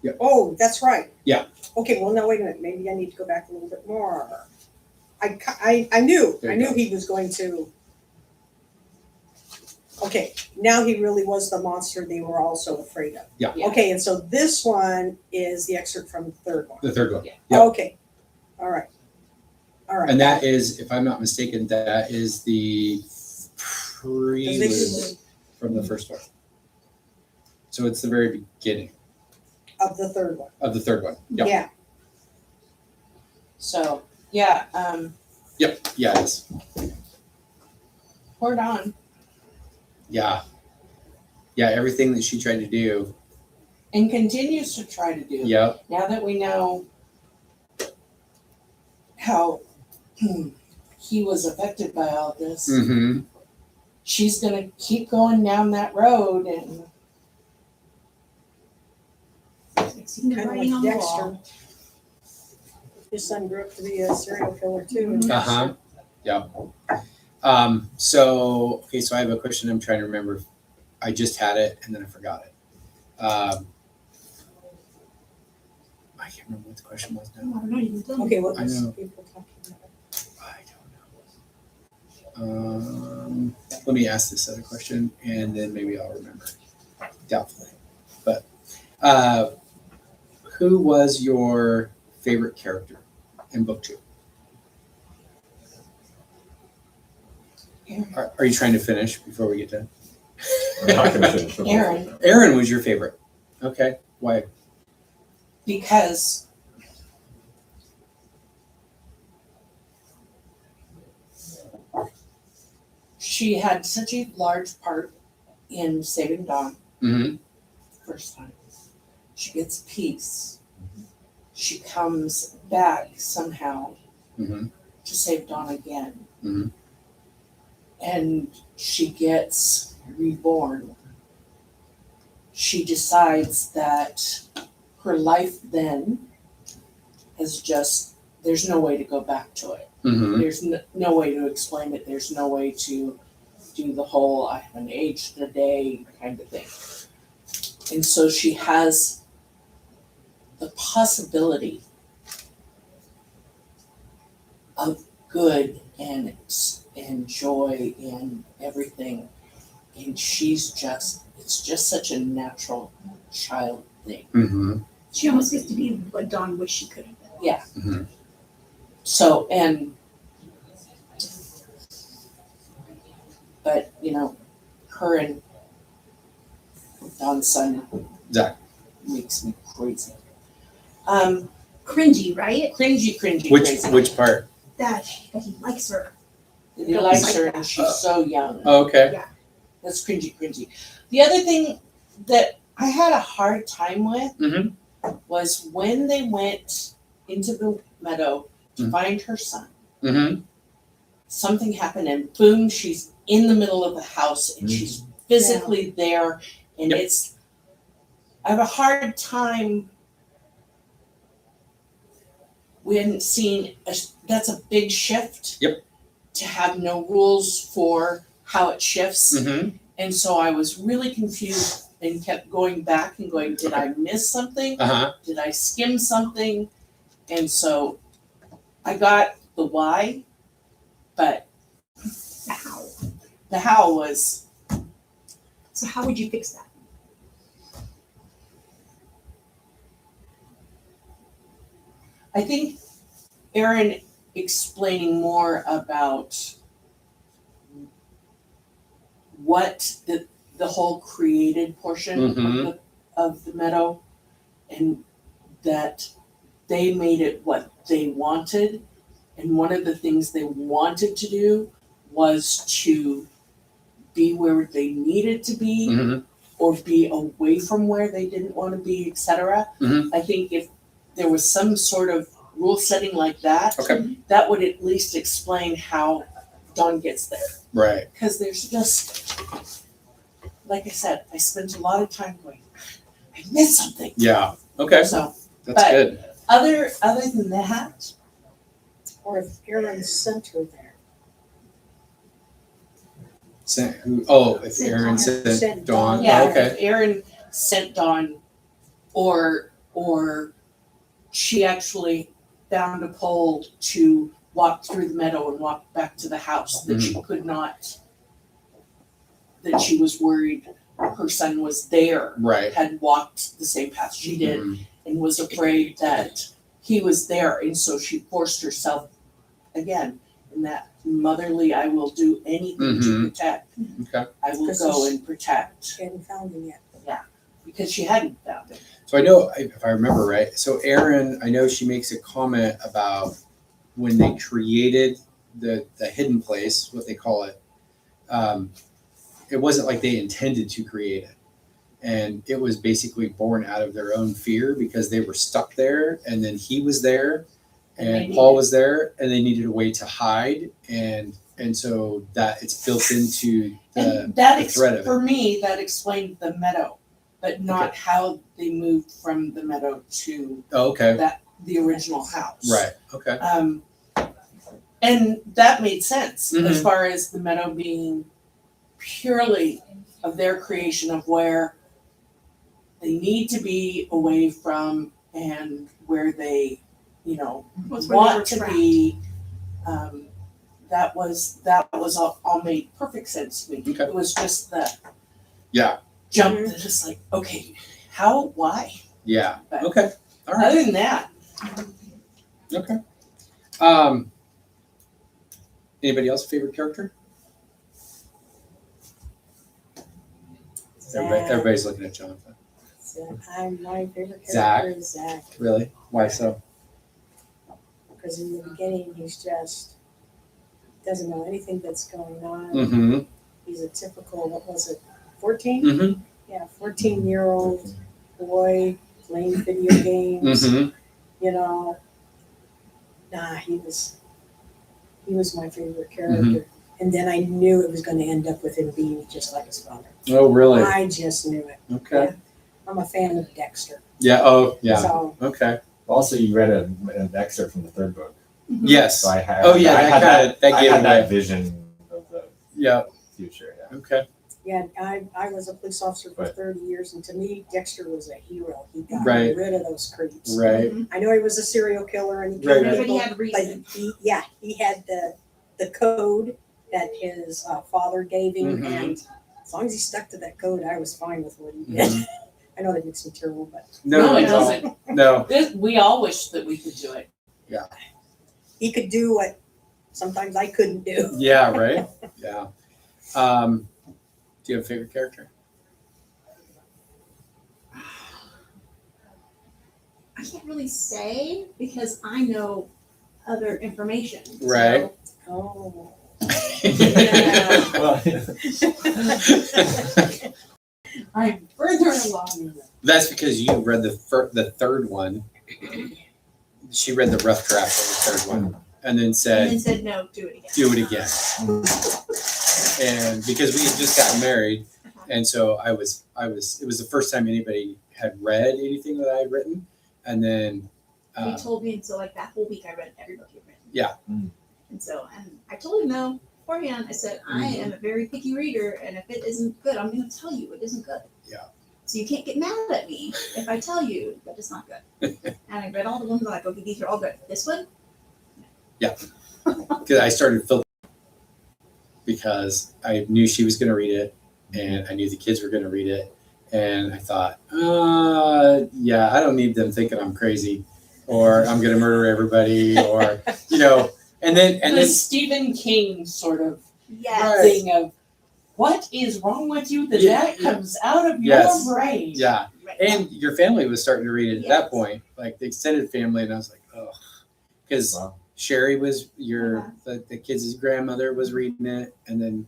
Speaker 3: Yep.
Speaker 4: Oh, that's right.
Speaker 3: Yeah.
Speaker 4: Okay, well, now wait a minute. Maybe I need to go back a little bit more. I knew
Speaker 3: There you go.
Speaker 4: he was going to. Okay, now he really was the monster they were also afraid of.
Speaker 3: Yeah.
Speaker 2: Yeah.
Speaker 4: Okay, and so this one is the excerpt from the third one.
Speaker 3: The third one.
Speaker 2: Yeah.
Speaker 3: Yep.
Speaker 4: Okay, all right.
Speaker 3: And that is, if I'm not mistaken, that is the prelude from the first one. So it's the very beginning
Speaker 4: Of the third one.
Speaker 3: of the third one. Yep.
Speaker 4: Yeah.
Speaker 2: So yeah,
Speaker 3: Yep. Yeah, it is.
Speaker 2: pour it on.
Speaker 3: Yeah. Yeah, everything that she tried to do.
Speaker 2: And continues to try to do.
Speaker 3: Yep.
Speaker 2: Now that we know how he was affected by all this,
Speaker 3: Mm-hmm.
Speaker 2: she's gonna keep going down that road and
Speaker 6: See the
Speaker 4: Kind of
Speaker 6: writing on
Speaker 4: like
Speaker 6: the
Speaker 4: Dexter.
Speaker 6: wall.
Speaker 4: His son grew up to be a serial killer too.
Speaker 3: Uh-huh. Yeah. So I have a question I'm trying to remember. I just had it and then I forgot it. I can't remember what the question was
Speaker 6: Oh,
Speaker 3: now.
Speaker 6: I don't know, you can tell me.
Speaker 4: Okay, what
Speaker 3: I
Speaker 4: was
Speaker 3: know.
Speaker 4: people talking about?
Speaker 3: I don't know. Let me ask this other question and then maybe I'll remember. Doubtfully. But who was your favorite character in book 2? Are you trying to finish before we get done?
Speaker 1: I'm not gonna finish the book.
Speaker 2: Aaron.
Speaker 3: Aaron was your favorite. Okay. Why?
Speaker 2: because she had such a large part in saving Dawn
Speaker 3: Mm-hmm.
Speaker 2: first time. She gets peace. She comes back somehow
Speaker 3: Mm-hmm.
Speaker 2: to save Dawn again.
Speaker 3: Mhm.
Speaker 2: And she gets reborn. She decides that her life then is just, there's no way to go back to it.
Speaker 3: Mm-hmm.
Speaker 2: There's no way to explain it. There's no way to do the whole I haven't aged in a day kind of thing. And so she has the possibility of good and joy and everything. And she's just, it's just such a natural child thing.
Speaker 3: Mm-hmm.
Speaker 6: She almost gets to be what Dawn wished she could have been.
Speaker 2: Yeah.
Speaker 3: Mm-hmm.
Speaker 2: So, but you know, her and Don's son
Speaker 3: Zach.
Speaker 2: makes me crazy.
Speaker 6: Cringy, right?
Speaker 2: Cringy, crazy.
Speaker 3: Which part?
Speaker 6: That he likes her.
Speaker 2: He likes her and she's so young.
Speaker 3: Oh, okay.
Speaker 2: That's cringy. The other thing that I had a hard time with
Speaker 3: Mhm.
Speaker 2: was when they went into the meadow to
Speaker 3: Mhm.
Speaker 2: find her son.
Speaker 3: Mm-hmm.
Speaker 2: Something happened and boom, she's in the middle of the house and she's physically there and
Speaker 3: Yep.
Speaker 2: it's, I have a hard time. We hadn't seen, that's a big shift.
Speaker 3: Yep.
Speaker 2: To have no rules for how it shifts.
Speaker 3: Mm-hmm.
Speaker 2: And so I was really confused and kept going back and going, did I miss something?
Speaker 3: Uh-huh.
Speaker 2: Did I skim something? And so I got the why, but
Speaker 6: The how.
Speaker 2: the how was,
Speaker 6: So how would you fix that?
Speaker 2: I think Aaron explaining more about what the whole created portion of the meadow, and that they made it what they wanted. And one of the things they wanted to do was to be where they needed to be, or be away from where they didn't want to be, etc. I think if there was some sort of rule setting like that, that would at least explain how Dawn gets there.
Speaker 3: Right.
Speaker 2: Because there's just, like I said, I spent a lot of time going, I missed something.
Speaker 3: Yeah. Okay.
Speaker 2: So
Speaker 3: That's
Speaker 2: but-
Speaker 3: good.
Speaker 2: other than that,
Speaker 4: Or if Aaron sent her there.
Speaker 3: If Aaron sent
Speaker 4: Sent
Speaker 3: Dawn.
Speaker 4: Dawn.
Speaker 2: yeah,
Speaker 3: Oh, okay.
Speaker 2: if Aaron sent Dawn, or she actually found a pole to walk through the meadow and walk back to the house that she could not, that she was worried her son was there,
Speaker 3: Right.
Speaker 2: had walked the same path she did,
Speaker 3: Mhm.
Speaker 2: and was afraid that he was there, and so she forced herself again in that motherly, I will do anything to protect.
Speaker 3: Okay.
Speaker 2: I will go and protect,
Speaker 4: She hadn't found him yet.
Speaker 2: because she hadn't found him.
Speaker 3: So I know, if I remember right, so Erin, I know she makes a comment about when they created the hidden place, what they call it. It wasn't like they intended to create it. And it was basically born out of their own fear because they were stuck there, and then he was there, and Paul was there, and they needed a way to hide, and so that it's built into
Speaker 2: And
Speaker 3: the threat of it.
Speaker 2: for me, that explained the meadow, but not how they moved from the meadow to
Speaker 3: Oh, okay.
Speaker 2: the original house.
Speaker 3: Right. Okay.
Speaker 2: And that made sense as
Speaker 3: Mhm.
Speaker 2: far as the meadow being purely of their creation of where they need to be away from and where they,
Speaker 6: Was where they were
Speaker 2: want to
Speaker 6: trapped.
Speaker 2: be. That was all made perfect sense to me.
Speaker 3: Okay.
Speaker 2: It was just the
Speaker 3: Yeah.
Speaker 2: jump that just like, okay, how, why?
Speaker 3: Yeah.
Speaker 2: But
Speaker 3: Okay. All right.
Speaker 2: other than that,
Speaker 3: Okay. Anybody else favorite character? Everybody's looking at Jonathan.
Speaker 4: My favorite
Speaker 3: Zach.
Speaker 4: character is Zach.
Speaker 3: Really? Why so?
Speaker 4: Because in the beginning, he's just doesn't know anything that's going on.
Speaker 3: Mm-hmm.
Speaker 4: He's a typical, what was it, 14?
Speaker 3: Mm-hmm.
Speaker 4: Yeah, 14-year-old boy playing video games.
Speaker 3: Mm-hmm.
Speaker 4: You know, he was my favorite character. And then I knew it was going to end up with him being just like his father.
Speaker 3: Oh, really?
Speaker 4: I just knew it.
Speaker 3: Okay.
Speaker 4: I'm a fan of Dexter.
Speaker 3: Yeah. Oh, yeah.
Speaker 4: So
Speaker 3: Okay.
Speaker 1: Also, you read an excerpt from the third book,
Speaker 3: Yes.
Speaker 1: so I had.
Speaker 3: Oh, yeah,
Speaker 1: I
Speaker 3: that
Speaker 1: had
Speaker 3: kinda- that
Speaker 1: I
Speaker 3: gave
Speaker 1: had
Speaker 3: away.
Speaker 1: that vision of the
Speaker 3: Yeah.
Speaker 1: future. Yeah.
Speaker 3: Okay.
Speaker 4: yeah, I was a police officer for
Speaker 1: Right.
Speaker 4: 30 years, and to me, Dexter was a hero. He got
Speaker 3: Right.
Speaker 4: rid of those creeps.
Speaker 3: Right.
Speaker 4: I know he was a serial killer and he
Speaker 3: Right,
Speaker 4: killed
Speaker 3: right.
Speaker 6: But he
Speaker 4: people,
Speaker 6: had reason.
Speaker 4: but he had the code that his father gave him,
Speaker 3: Mhm.
Speaker 4: and as long as he stuck to that code, I was fine with what he did.
Speaker 3: Mhm.
Speaker 4: I know that makes him terrible, but
Speaker 2: no, it doesn't.
Speaker 3: No.
Speaker 2: We all wish that we could do it.
Speaker 4: he could do what sometimes I couldn't do.
Speaker 3: Yeah. Right. Yeah. Do you have a favorite character?
Speaker 6: I can't really say because I know other information. So
Speaker 3: Right.
Speaker 4: Oh.
Speaker 1: Well,
Speaker 2: I'm further along.
Speaker 3: That's because you read the third one. She read the rough draft of the third one, and then
Speaker 6: and
Speaker 3: said,
Speaker 6: then said no, do it again.
Speaker 3: "Do it again." And because we had just gotten married, and so it was the first time anybody had read anything that I had written, and then
Speaker 6: He told me, and so like that whole week I read every book you've written.
Speaker 3: Yeah.
Speaker 1: Mm.
Speaker 6: And so, and I told him no beforehand. I said, I am a very picky reader, and if it isn't good, I'm going to tell you it isn't good.
Speaker 3: Yeah.
Speaker 6: So you can't get mad at me if I tell you that it's not good. And I read all the ones like, okay, these are all good. This one,
Speaker 3: because I started filtering because I knew she was going to read it, and I knew the kids were going to read it, and I thought, yeah, I don't need them thinking I'm crazy. or I'm gonna murder everybody, or and
Speaker 2: the
Speaker 3: then
Speaker 2: Stephen King sort of
Speaker 6: Yes.
Speaker 2: thing of what is wrong with you that comes out of
Speaker 3: Yes.
Speaker 2: your brain.
Speaker 3: yeah,
Speaker 6: Right.
Speaker 3: and your family was starting to read it at that
Speaker 6: Yes.
Speaker 3: point, like the extended family, and I was like, oh, because
Speaker 1: Wow.
Speaker 3: Sherry was the kids' grandmother was reading it, and then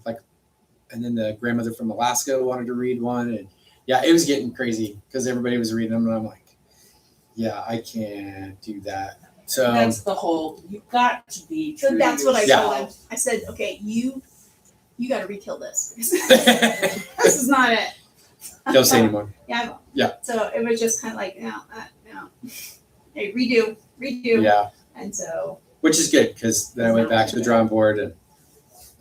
Speaker 3: the grandmother from Alaska wanted to read one, and yeah, it was getting crazy because everybody was reading them, and I'm like, yeah, I can't do that. So
Speaker 2: That's the whole. You got to be.
Speaker 6: So
Speaker 2: true
Speaker 6: that's
Speaker 2: to
Speaker 6: what I
Speaker 2: yourself.
Speaker 6: told him. I said, okay, you got to rekill this. This is not it.
Speaker 3: don't say anymore.
Speaker 6: Yeah. I won't.
Speaker 3: Yeah.
Speaker 6: So it was just kind of like, no. Hey, redo.
Speaker 3: Yeah,
Speaker 6: And so.
Speaker 3: which is good because then I went back to the drawing board, and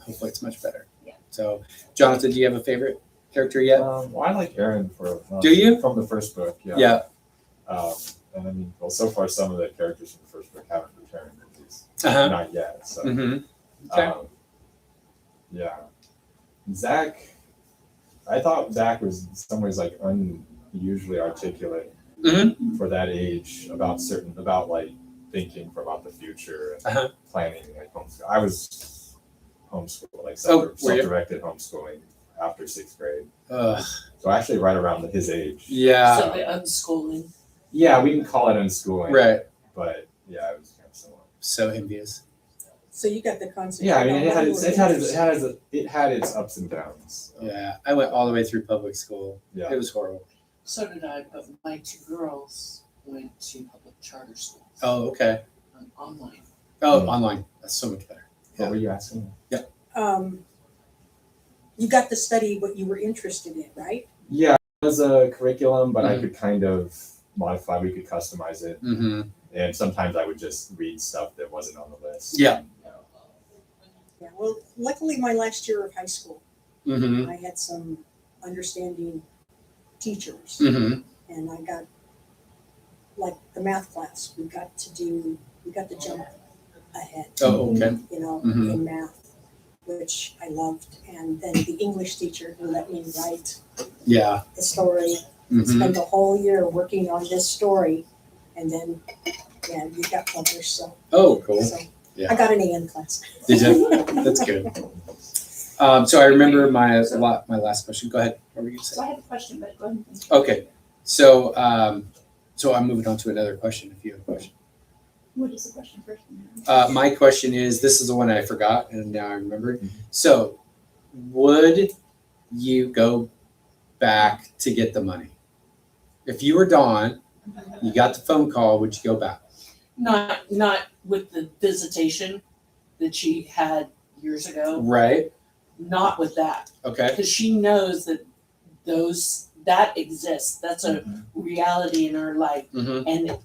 Speaker 3: hopefully it's much better.
Speaker 6: Yeah.
Speaker 3: So, Jonathan, do you have a favorite character yet?
Speaker 1: Well, I like Aaron
Speaker 3: Do you?
Speaker 1: from the first book? Yeah.
Speaker 3: Yeah.
Speaker 1: And I mean, well, so far some of the characters from the first book haven't returned, at least
Speaker 3: Uh-huh.
Speaker 1: not yet. So,
Speaker 3: Mm-hmm. Okay.
Speaker 1: Yeah, Zach. I thought Zach was in some ways like unusually articulate
Speaker 3: Mm-hmm.
Speaker 1: for that age about like thinking about the future and
Speaker 3: Uh-huh.
Speaker 1: planning like homeschool. I was homeschooled, like
Speaker 3: Oh, were you?
Speaker 1: self-directed homeschooling after 6th grade.
Speaker 3: Ugh.
Speaker 1: So actually right around his age.
Speaker 3: Yeah.
Speaker 2: So the unschooling.
Speaker 1: Yeah, we can call it unschooling.
Speaker 3: Right.
Speaker 1: But yeah, it was kind of similar.
Speaker 3: So envious.
Speaker 4: So you got the concept.
Speaker 1: Yeah, I mean it
Speaker 4: of
Speaker 1: had its ups and downs. So,
Speaker 3: Yeah, I went all the way through public school.
Speaker 1: Yeah.
Speaker 3: It was horrible.
Speaker 2: So did I, but my 2 girls went to public charter schools.
Speaker 3: Oh, okay.
Speaker 2: Online.
Speaker 3: Oh,
Speaker 1: Mm.
Speaker 3: online. That's so much better.
Speaker 1: What were you asking?
Speaker 4: You got to study what you were interested in, right?
Speaker 1: Yeah, it was a curriculum, but I
Speaker 3: Mhm.
Speaker 1: could kind of modify. We could customize it,
Speaker 3: Mm-hmm.
Speaker 1: and sometimes I would just read stuff that wasn't on the list.
Speaker 3: Yeah.
Speaker 4: Yeah. Well, luckily, my last year of high school,
Speaker 3: Mm-hmm.
Speaker 4: I had some understanding teachers,
Speaker 3: Mm-hmm.
Speaker 4: and I got like the math class. We got to jump ahead.
Speaker 3: Oh, okay. Mhm.
Speaker 4: In math, which I loved, and then the English teacher who let me write
Speaker 3: Yeah.
Speaker 4: the story.
Speaker 3: Mm-hmm.
Speaker 4: Spent the whole year working on this story, and then you got published. So,
Speaker 3: Oh, cool.
Speaker 4: so
Speaker 3: Yeah.
Speaker 4: I got an A in class.
Speaker 3: Did you? That's good. So I remember my last question. Go ahead. What were you
Speaker 6: So
Speaker 3: saying?
Speaker 6: I have a question, but go ahead.
Speaker 3: Okay. So I'm moving on to another question. If you have a question.
Speaker 6: What is the question first?
Speaker 3: My question is, this is the one I forgot, and now I remember.
Speaker 1: Mhm.
Speaker 3: So, would you go back to get the money? If you were Dawn, you got the phone call, would you go back?
Speaker 2: Not with the visitation that she had years ago.
Speaker 3: Right.
Speaker 2: Not with that,
Speaker 3: Okay.
Speaker 2: because she knows that that exists. That's a reality in her life,
Speaker 3: Mm-hmm.
Speaker 2: and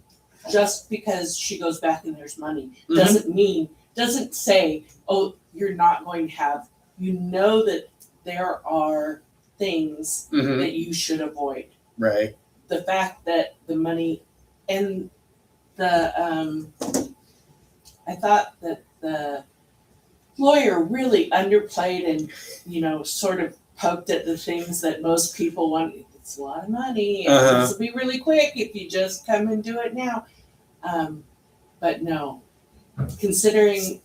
Speaker 2: just because she goes back and there's money
Speaker 3: Mhm.
Speaker 2: doesn't say, oh, you're not going to have. You know that there are things
Speaker 3: Mm-hmm.
Speaker 2: that you should avoid.
Speaker 3: Right.
Speaker 2: The fact that the money and the I thought that the lawyer really underplayed and sort of poked at the things that most people want. It's a lot of money, and
Speaker 3: Uh-huh.
Speaker 2: this will be really quick if you just come and do it now. But no, considering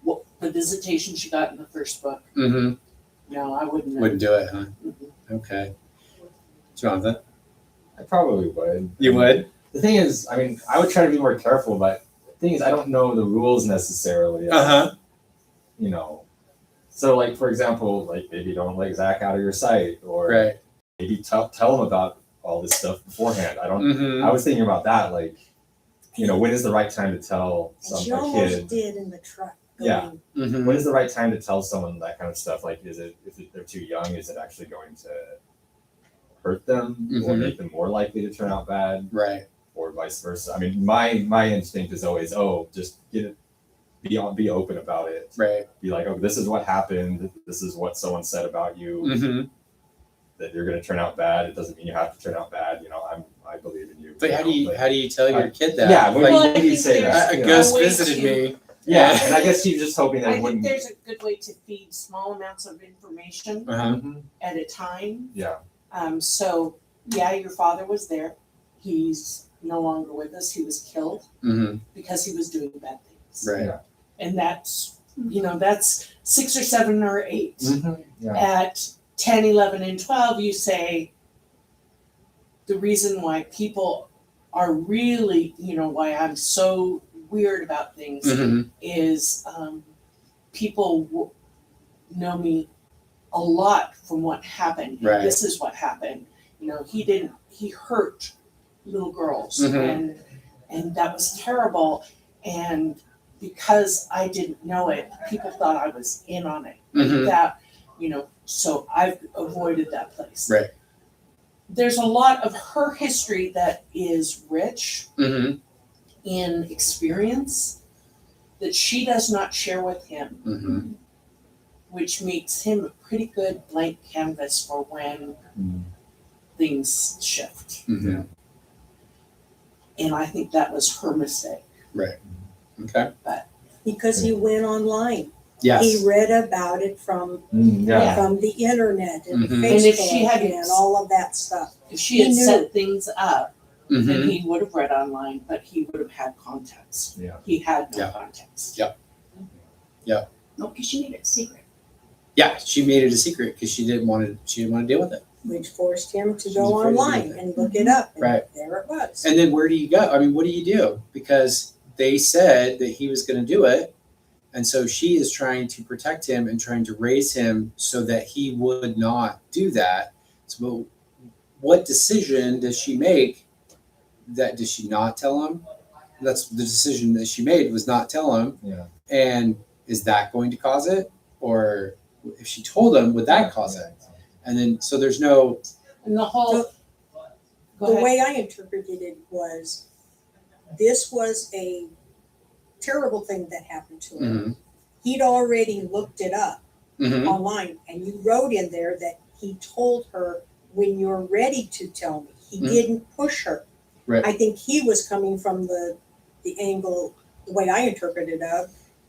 Speaker 2: what the visitation she got in the first book,
Speaker 3: Mm-hmm.
Speaker 2: no, I wouldn't.
Speaker 3: Wouldn't do it, huh?
Speaker 2: Mhm.
Speaker 3: Okay. Jonathan,
Speaker 1: I probably would.
Speaker 3: you would?
Speaker 1: The thing is, I mean, I would try to be more careful, but the thing is, I don't know the rules necessarily.
Speaker 3: Uh-huh.
Speaker 1: So like for example, like maybe don't let Zach out of your sight, or
Speaker 3: Right.
Speaker 1: maybe tell him about all this stuff beforehand. I
Speaker 3: Mm-hmm.
Speaker 1: was thinking about that, like, when is the right time to tell
Speaker 4: And she
Speaker 1: a
Speaker 4: almost
Speaker 1: kid?
Speaker 4: did in the truck.
Speaker 1: Yeah.
Speaker 4: Going,
Speaker 3: Mm-hmm.
Speaker 1: When is the right time to tell someone that kind of stuff? Like, if they're too young, is it actually going to hurt them or
Speaker 3: Mhm.
Speaker 1: make them more likely to turn out bad,
Speaker 3: Right.
Speaker 1: or vice versa? I mean, my instinct is always, just get it, be open about it.
Speaker 3: Right.
Speaker 1: Be like, oh, this is what happened. This is what someone said about you.
Speaker 3: Mm-hmm.
Speaker 1: That you're going to turn out bad. It doesn't mean you have to turn out bad. I believe in you.
Speaker 3: But how do you
Speaker 1: But-
Speaker 3: tell your kid that?
Speaker 1: Yeah,
Speaker 3: Like,
Speaker 2: Well, I
Speaker 1: maybe
Speaker 2: think
Speaker 1: say
Speaker 2: there's
Speaker 1: that.
Speaker 3: a
Speaker 1: you know.
Speaker 3: ghost
Speaker 2: way
Speaker 3: visited
Speaker 2: to-
Speaker 3: me.
Speaker 1: Yeah, and I guess she's just hoping that
Speaker 2: I
Speaker 1: it
Speaker 2: think
Speaker 1: wouldn't.
Speaker 2: there's a good way to feed small amounts of information
Speaker 3: Uh-huh.
Speaker 1: Mhm.
Speaker 2: at a time.
Speaker 1: Yeah.
Speaker 2: So yeah, your father was there. He's no longer with us. He was killed
Speaker 3: Mm-hmm.
Speaker 2: because he was doing bad things.
Speaker 3: Right.
Speaker 1: Yeah.
Speaker 2: And that's, that's 6 or 7 or 8.
Speaker 1: Mm-hmm. Yeah.
Speaker 2: At 10, 11, and 12, you say the reason why people are really, why I'm so weird about things
Speaker 3: Mm-hmm.
Speaker 2: is people know me a lot from what happened. And
Speaker 3: Right.
Speaker 2: this is what happened. He hurt little girls,
Speaker 3: Mhm.
Speaker 2: and that was terrible. And because I didn't know it, people thought I was in on it.
Speaker 3: Mhm.
Speaker 2: That, so I've avoided that place.
Speaker 3: Right.
Speaker 2: There's a lot of her history that is rich
Speaker 3: Mm-hmm.
Speaker 2: in experience that she does not share with him,
Speaker 3: Mm-hmm.
Speaker 2: which makes him a pretty good blank canvas for when things shift.
Speaker 3: Mm-hmm.
Speaker 2: And I think that was her mistake.
Speaker 3: Okay.
Speaker 4: Because he went online.
Speaker 3: Yes.
Speaker 4: He read about it from
Speaker 1: Yeah.
Speaker 4: from the internet and
Speaker 3: Mhm.
Speaker 2: And if
Speaker 4: Facebook
Speaker 2: she had-
Speaker 4: and all of that stuff.
Speaker 2: If she had
Speaker 4: He knew.
Speaker 2: set things up, then
Speaker 3: Mm-hmm.
Speaker 2: he would have read online, but he would have had context.
Speaker 1: Yeah.
Speaker 2: He had no
Speaker 3: Yeah.
Speaker 2: context.
Speaker 3: Yeah.
Speaker 6: No, because she made it a secret.
Speaker 3: Yeah, she made it a secret because she didn't want to deal with it.
Speaker 4: Which forced him to
Speaker 3: She
Speaker 4: go
Speaker 3: was afraid to do
Speaker 4: online
Speaker 3: it.
Speaker 4: and look it up. And
Speaker 3: Right.
Speaker 4: there it was.
Speaker 3: And then where do you go? I mean, what do you do? Because they said that he was going to do it. And so she is trying to protect him and trying to raise him so that he would not do that. So what decision does she make? Does she not tell him? That's the decision that she made, was not tell him.
Speaker 1: Yeah.
Speaker 3: And is that going to cause it? Or if she told him, would that cause it? And then, so there's no,
Speaker 2: And the whole. Go
Speaker 4: The
Speaker 2: ahead.
Speaker 4: way I interpreted it was, this was a terrible thing that happened to him.
Speaker 3: Mhm.
Speaker 4: He'd already looked it up
Speaker 3: Mhm.
Speaker 4: online, and you wrote in there that he told her, when you're ready to tell me. He
Speaker 3: Mhm.
Speaker 4: didn't push her.
Speaker 3: Right.
Speaker 4: I think he was coming from the angle, the way I interpreted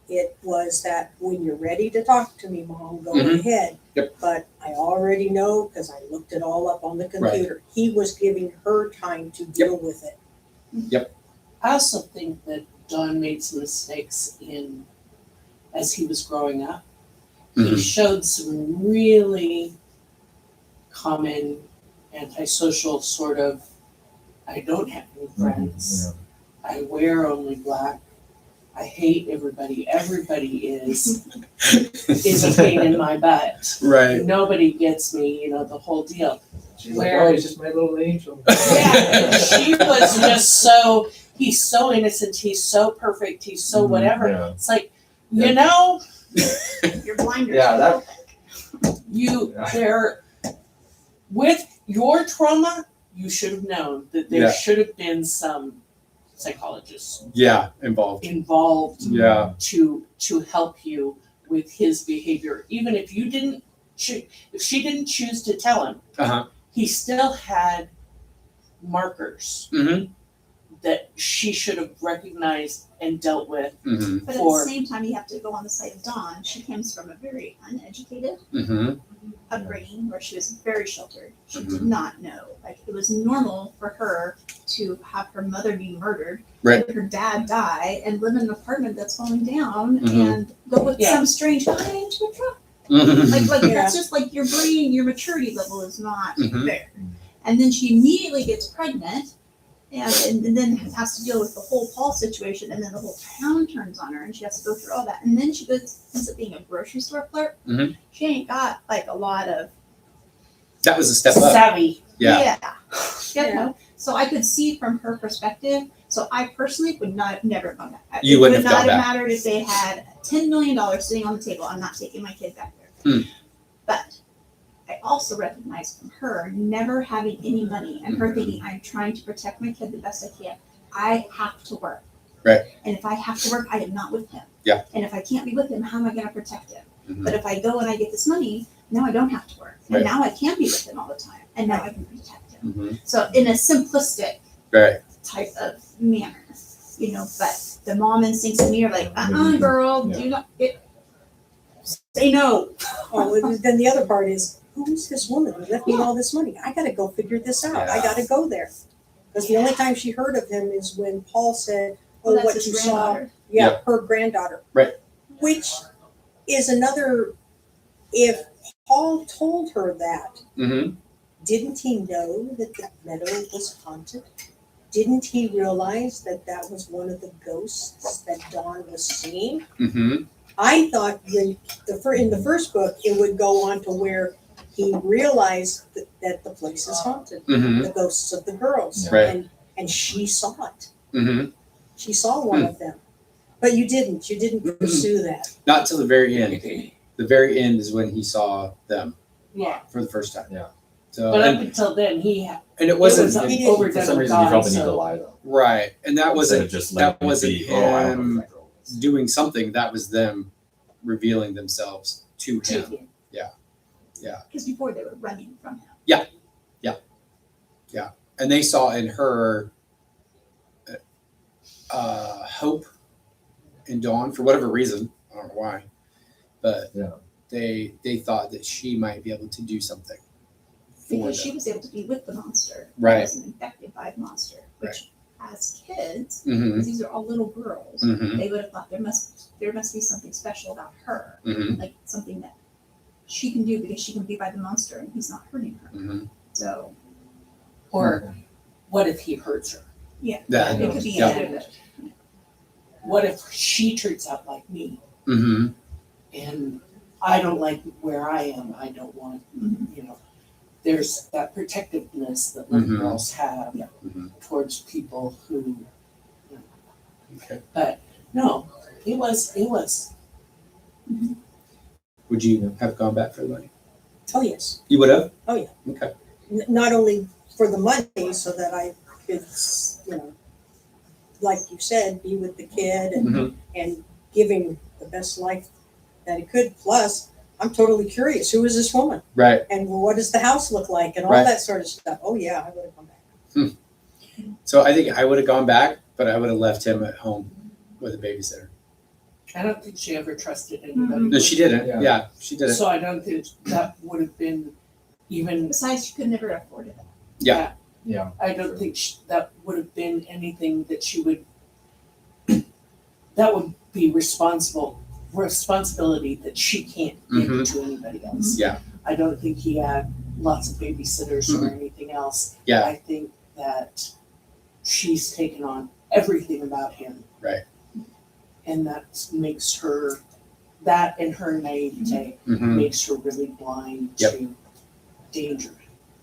Speaker 4: it was that when you're ready to talk to me, Mom, go
Speaker 3: Mhm.
Speaker 4: ahead.
Speaker 3: Yep.
Speaker 4: But I already know because I looked it all up on the computer. He was giving her time to deal with it.
Speaker 2: I also think that Don made some mistakes as he was growing up. He
Speaker 3: Mhm.
Speaker 2: showed some really common antisocial sort of, I don't have any friends. I wear only black. I hate everybody. Everybody is a pain in my butt.
Speaker 3: Right.
Speaker 2: Nobody gets me, the whole deal.
Speaker 8: She's
Speaker 2: Where-
Speaker 8: like, oh, he's just my little angel.
Speaker 2: Yeah, she was just he's so innocent, he's so perfect, he's so whatever.
Speaker 1: Yeah.
Speaker 2: It's like,
Speaker 6: You're blinders.
Speaker 1: Yeah, that-
Speaker 2: there, with your trauma, you should have known that there
Speaker 3: Yeah.
Speaker 2: should have been some psychologists
Speaker 3: Yeah, involved.
Speaker 2: involved
Speaker 3: Yeah.
Speaker 2: to help you with his behavior. Even if you didn't, if she didn't choose to tell him,
Speaker 3: Uh-huh.
Speaker 2: he still had markers
Speaker 3: Mm-hmm.
Speaker 2: that she should have recognized and dealt with.
Speaker 3: Mm-hmm.
Speaker 6: But at the same time, you have to go on the side of Dawn. She comes from a very uneducated
Speaker 3: Mm-hmm.
Speaker 6: upbringing where she was very sheltered. She did
Speaker 3: Mhm.
Speaker 6: not know. Like, it was normal for her to have her mother be murdered,
Speaker 3: Right.
Speaker 6: her dad die, and live in an apartment that's falling down
Speaker 3: Mhm.
Speaker 6: and go with
Speaker 2: Yeah.
Speaker 6: some strange guy into a truck.
Speaker 3: Mm-hmm.
Speaker 6: Like
Speaker 4: Yeah.
Speaker 6: that's just like your brain, your maturity level is not
Speaker 3: Mhm.
Speaker 6: there. And then she immediately gets pregnant and then has to deal with the whole Paul situation, and then the whole town turns on her and she has to go through all that. And then she ends up being a grocery store clerk.
Speaker 3: Mhm.
Speaker 6: She ain't got like a lot of
Speaker 3: That was a step up.
Speaker 2: Savvy.
Speaker 3: Yeah.
Speaker 6: Yeah. No. So I could see from her perspective. So I personally would not have never gone back.
Speaker 3: You
Speaker 6: It
Speaker 3: wouldn't
Speaker 6: would
Speaker 3: have
Speaker 6: not
Speaker 3: gone
Speaker 6: have
Speaker 3: back.
Speaker 6: mattered if they had $10 million sitting on the table. I'm not taking my kid back there.
Speaker 3: Hmm.
Speaker 6: But I also recognize from her never having any money and her thinking, I'm trying to protect my kid the best I can. I have to work.
Speaker 3: Right.
Speaker 6: And if I have to work, I am not with him.
Speaker 3: Yeah.
Speaker 6: And if I can't be with him, how am I going to protect him?
Speaker 3: Mhm.
Speaker 6: But if I go and I get this money, now I don't have to work. And
Speaker 3: Right.
Speaker 6: now I can be with him all the time. And now I can protect him.
Speaker 3: Mhm.
Speaker 6: So in a simplistic
Speaker 3: Right.
Speaker 6: type of manner, but the mom instincts in me are like, girl,
Speaker 1: Yeah.
Speaker 6: do not say no.
Speaker 4: Oh, and then the other part is, who is this woman who left me all this money? I gotta go figure this out. I
Speaker 3: Yeah.
Speaker 4: gotta go there. Because the only time she heard of him is when Paul said, "Oh,
Speaker 6: Well, that's
Speaker 4: what
Speaker 6: his
Speaker 4: you saw."
Speaker 6: granddaughter.
Speaker 4: Yeah, her granddaughter.
Speaker 3: Right.
Speaker 4: Which is another. If Paul told her that,
Speaker 3: Mm-hmm.
Speaker 4: didn't he know that the meadow was haunted? Didn't he realize that that was one of the ghosts that Dawn was seeing?
Speaker 3: Mm-hmm.
Speaker 4: I thought when in the first book it would go on to where he realized that the place is haunted,
Speaker 3: Mm-hmm.
Speaker 4: the ghosts of the girls,
Speaker 3: Yeah. Right.
Speaker 4: and she saw it.
Speaker 3: Mm-hmm.
Speaker 4: She saw one of them, but you didn't. You didn't pursue that.
Speaker 3: Not till the very end. The very end is when he saw them
Speaker 2: Yeah,
Speaker 3: for the first time.
Speaker 1: Yeah.
Speaker 3: So
Speaker 2: but up
Speaker 3: and
Speaker 2: until then, he had,
Speaker 3: it
Speaker 2: it
Speaker 3: wasn't
Speaker 2: was
Speaker 4: he didn't.
Speaker 2: overdone
Speaker 1: For some
Speaker 2: with
Speaker 1: reason, he
Speaker 2: God,
Speaker 1: felt the need to
Speaker 2: so.
Speaker 1: lie though.
Speaker 3: right, and that
Speaker 1: Instead
Speaker 3: wasn't
Speaker 1: of just
Speaker 3: that
Speaker 1: letting it
Speaker 3: wasn't
Speaker 1: be, oh, I don't know who
Speaker 3: him
Speaker 1: that girl is.
Speaker 3: doing something. That was them revealing themselves to
Speaker 2: to
Speaker 3: him.
Speaker 2: him.
Speaker 6: Because before they were running from him.
Speaker 3: And they saw in her hope in Dawn for whatever reason. I don't know why, but
Speaker 1: Yeah.
Speaker 3: they thought that she might be able to do something for
Speaker 6: Because she
Speaker 3: them.
Speaker 6: was able to be with the monster.
Speaker 3: Right.
Speaker 6: Wasn't infected by the monster. Which as kids,
Speaker 3: Mm-hmm.
Speaker 6: because these are all little girls,
Speaker 3: Mm-hmm.
Speaker 6: they would have thought there must be something special about her.
Speaker 3: Mm-hmm.
Speaker 6: Like something that she can do because she can be by the monster and he's not hurting her.
Speaker 3: Mm-hmm.
Speaker 6: So
Speaker 2: Or what if he hurts her?
Speaker 3: That,
Speaker 6: it could be
Speaker 3: yeah.
Speaker 6: either of it.
Speaker 2: What if she turns out like me
Speaker 3: Mm-hmm.
Speaker 2: and I don't like where I am? I don't want, there's that protectiveness that little
Speaker 3: Mhm.
Speaker 2: girls have
Speaker 3: Mhm.
Speaker 2: towards people who,
Speaker 3: Okay.
Speaker 2: but no, it was,
Speaker 3: Would you have gone back for the money?
Speaker 4: Oh yes.
Speaker 3: You would have?
Speaker 4: Oh, yeah.
Speaker 3: Okay.
Speaker 4: Not only for the money, so that I could, like you said, be with the kid and,
Speaker 3: Mhm.
Speaker 4: and give him the best life that he could. Plus, I'm totally curious, who is this woman?
Speaker 3: Right.
Speaker 4: And what does the house look like and all
Speaker 3: Right.
Speaker 4: that sort of stuff. Oh yeah, I would have come back.
Speaker 3: So I think I would have gone back, but I would have left him at home with a babysitter.
Speaker 2: I don't think she ever trusted anybody.
Speaker 3: No, she didn't.
Speaker 1: Yeah.
Speaker 3: Yeah, she didn't.
Speaker 2: So I don't think that would have been even,
Speaker 6: Besides, she could never afford it.
Speaker 3: Yeah.
Speaker 1: Yeah.
Speaker 2: I don't think that would have been anything that she would, that would be responsibility that she can't give to anybody else.
Speaker 3: Yeah.
Speaker 2: I don't think he had lots of babysitters or anything else.
Speaker 3: Yeah.
Speaker 2: I think that she's taken on everything about him.
Speaker 3: Right.
Speaker 2: And that makes her, that and her naivete
Speaker 3: Mm-hmm.
Speaker 2: makes her really blind
Speaker 3: Yep.
Speaker 2: to danger.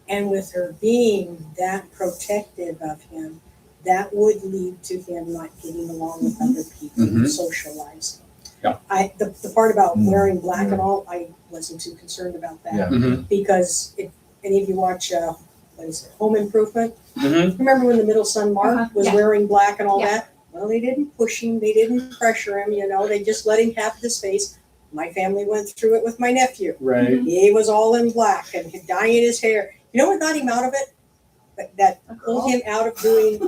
Speaker 4: And with her being that protective of him, that would lead to him not getting along with other people,
Speaker 3: Mhm.
Speaker 4: socializing.
Speaker 3: Yeah.
Speaker 4: The part about
Speaker 1: Mm.
Speaker 4: wearing black and all, I wasn't too concerned about that.
Speaker 1: Yeah.
Speaker 3: Mm-hmm.
Speaker 4: Because if any of you watch, what is it, Home Improvement?
Speaker 3: Mm-hmm.
Speaker 4: Remember when the middle son, Mark, was
Speaker 6: Yeah.
Speaker 4: wearing black and all
Speaker 6: Yeah.
Speaker 4: that? Well, they didn't push him, they didn't pressure him, they just let him have the space. My family went through it with my nephew.
Speaker 3: Right.
Speaker 4: He was all in black and dyeing his hair. You know what got him out of it? That pulled him out of doing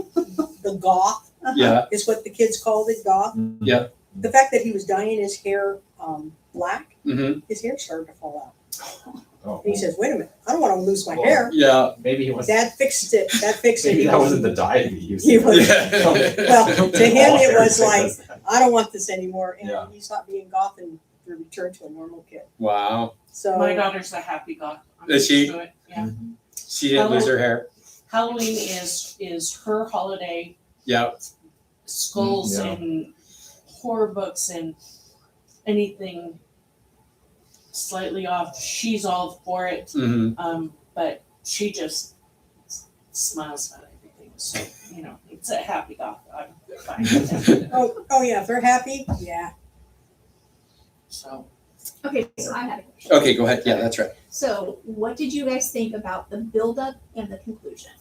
Speaker 4: the goth,
Speaker 3: Yeah.
Speaker 4: is what the kids called it, goth.
Speaker 3: Yeah.
Speaker 4: The fact that he was dyeing his hair black,
Speaker 3: Mm-hmm.
Speaker 4: his hair started to fall out.
Speaker 1: Oh.
Speaker 4: And he says, wait a minute, I don't want to lose my
Speaker 1: Well,
Speaker 4: hair.
Speaker 3: Yeah.
Speaker 1: Maybe he was.
Speaker 4: That fixed it.
Speaker 1: Maybe that wasn't the dye he used.
Speaker 4: He was-
Speaker 3: Well,
Speaker 4: to him it was like, I don't want this anymore. And
Speaker 1: Yeah.
Speaker 4: he stopped being goth and returned to a normal kid.
Speaker 3: Wow.
Speaker 4: So
Speaker 2: My daughter's a happy goth. I'm
Speaker 3: Is she?
Speaker 2: used to it. Yeah.
Speaker 3: She didn't lose her hair.
Speaker 2: Halloween is her holiday.
Speaker 3: Yeah.
Speaker 2: Skulls
Speaker 1: Yeah.
Speaker 2: and horror books and anything slightly off, she's all for it.
Speaker 3: Mm-hmm.
Speaker 2: But she just smiles about everything. So, it's a happy goth. I'm fine with that.
Speaker 4: oh yeah, if they're happy, yeah.
Speaker 2: So,
Speaker 6: Okay, so I had a question.
Speaker 3: Okay, go ahead. Yeah, that's right.
Speaker 6: So what did you guys think about the build-up and the conclusion?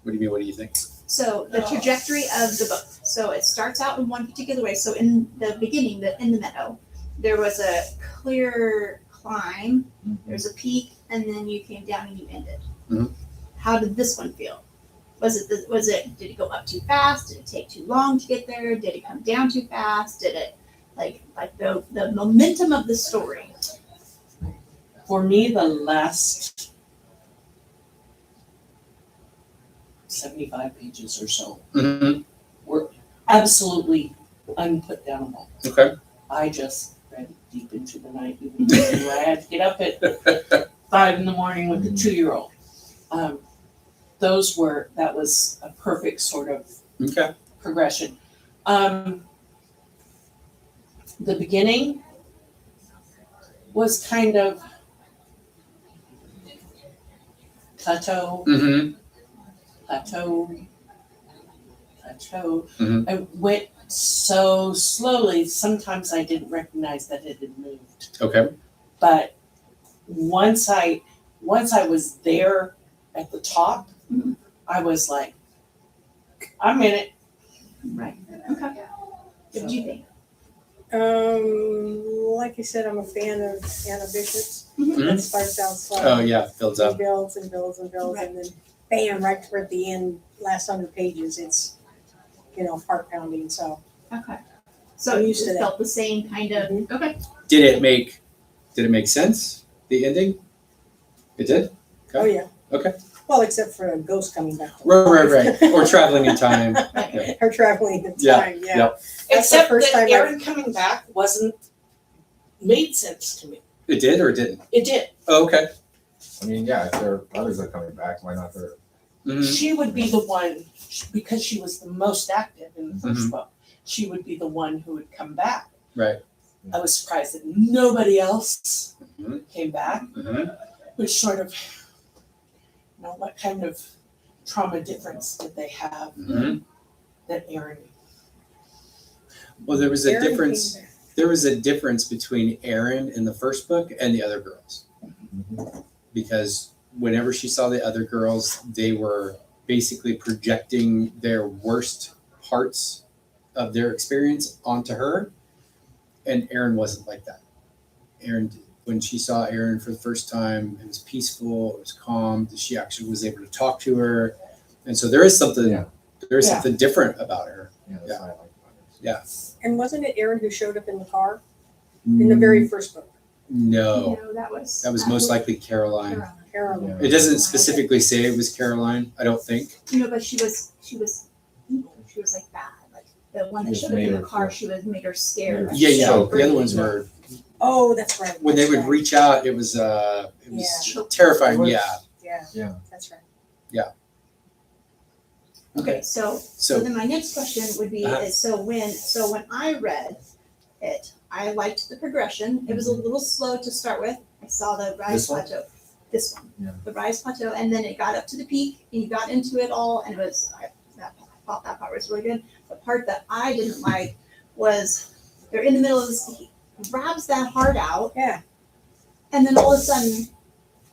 Speaker 3: What do you mean? What do you think?
Speaker 6: So the trajectory of the book. So it starts out in one particular way. So in the beginning, in the meadow, there was a clear climb, there's a peak, and then you came down and you ended.
Speaker 3: Mhm.
Speaker 6: How did this one feel? Did it go up too fast? Did it take too long to get there? Did it come down too fast? Did it like the momentum of the story?
Speaker 2: for me, the last 75 pages or so
Speaker 3: Mm-hmm.
Speaker 2: were absolutely unputdownable.
Speaker 3: Okay.
Speaker 2: I just read deep into the night, even though I had to get up at 5 in the morning with the 2-year-old. That was a perfect sort of
Speaker 3: Okay.
Speaker 2: progression. The beginning was kind of plateau.
Speaker 3: Mm-hmm. Mhm.
Speaker 2: I went so slowly, sometimes I didn't recognize that it had moved.
Speaker 3: Okay.
Speaker 2: But once I was there at the top,
Speaker 6: Mhm.
Speaker 2: I was like, I'm in it.
Speaker 6: Right. Okay. What did you think?
Speaker 4: Like I said, I'm a fan of Anna Bishop's.
Speaker 6: Mhm.
Speaker 4: That starts out slow.
Speaker 3: Oh yeah, builds
Speaker 4: and
Speaker 3: up.
Speaker 4: builds and builds and builds,
Speaker 6: Right.
Speaker 4: and then bam, right toward the end, last 100 pages, it's, heart pounding. So
Speaker 6: Okay. So
Speaker 4: I'm
Speaker 6: you
Speaker 4: used to
Speaker 6: just
Speaker 4: that.
Speaker 6: felt the same kind of, okay.
Speaker 3: Did it make sense? The ending? It did?
Speaker 4: oh yeah.
Speaker 3: Okay.
Speaker 4: Well, except for a ghost coming back. to
Speaker 3: Right.
Speaker 4: life.
Speaker 3: Or traveling in time.
Speaker 6: Right.
Speaker 4: Or traveling in
Speaker 3: Yeah,
Speaker 4: time. Yeah.
Speaker 3: yeah.
Speaker 4: That's the
Speaker 2: Except
Speaker 4: first
Speaker 2: that
Speaker 4: time
Speaker 2: Aaron coming back made sense to me.
Speaker 3: It did or it didn't?
Speaker 2: It did.
Speaker 3: Oh, okay.
Speaker 1: I mean, yeah, if there are others that are coming back, why not her?
Speaker 3: Mm-hmm.
Speaker 2: She would be the one, because she was the most active in the 1st
Speaker 3: Mhm.
Speaker 2: book. She would be the one who would come back.
Speaker 3: Right.
Speaker 2: I was surprised that nobody else
Speaker 3: Mhm.
Speaker 2: came back,
Speaker 3: Mm-hmm.
Speaker 2: which sort of, what kind of trauma difference did they have
Speaker 3: Mm-hmm.
Speaker 2: that Aaron?
Speaker 3: Well, there was a
Speaker 4: Aaron
Speaker 3: difference.
Speaker 4: came back.
Speaker 3: There was a difference between Erin in the first book and the other girls, because whenever she saw the other girls, they were basically projecting their worst parts of their experience onto her, and Erin wasn't like that. Erin, when she saw Erin for the first time, it was peaceful, it was calm. She actually was able to talk to her, and so there is something.
Speaker 1: Yeah.
Speaker 3: There is
Speaker 2: Yeah.
Speaker 3: something different about her.
Speaker 1: Yeah, that's
Speaker 3: Yeah.
Speaker 1: what I like about her.
Speaker 3: Yeah.
Speaker 4: And wasn't it Aaron who showed up in the car in the very first book?
Speaker 3: No,
Speaker 6: No, that was.
Speaker 3: that was most likely Caroline.
Speaker 4: Caroline.
Speaker 1: Yeah.
Speaker 3: It doesn't specifically say it was Caroline, I don't think.
Speaker 6: No, but she was evil. She was like bad. Like the one that
Speaker 1: She
Speaker 6: showed up in
Speaker 1: made
Speaker 6: the
Speaker 1: her
Speaker 6: car,
Speaker 1: feel-
Speaker 6: made her scared.
Speaker 1: Made her
Speaker 3: Yeah.
Speaker 1: So
Speaker 3: The other ones
Speaker 1: yeah.
Speaker 3: were
Speaker 4: Oh, that's right.
Speaker 3: when they
Speaker 4: that's
Speaker 3: would
Speaker 4: right.
Speaker 3: reach out. It was
Speaker 4: Yeah.
Speaker 3: terrifying.
Speaker 1: It was-
Speaker 3: Yeah.
Speaker 4: Yeah,
Speaker 1: Yeah.
Speaker 4: that's right.
Speaker 6: Okay, so
Speaker 3: So
Speaker 6: then my next question would be
Speaker 3: Uh-huh.
Speaker 6: is so when I read it, I liked the progression. It was a little slow to start with. I saw the rise
Speaker 1: This one?
Speaker 6: plateau. This one.
Speaker 1: Yeah.
Speaker 6: The rise plateau, and then it got up to the peak and you got into it all, and I thought that part was really good. The part that I didn't like was they're in the middle of this, he grabs that heart out,
Speaker 4: Yeah.
Speaker 6: and then all of a sudden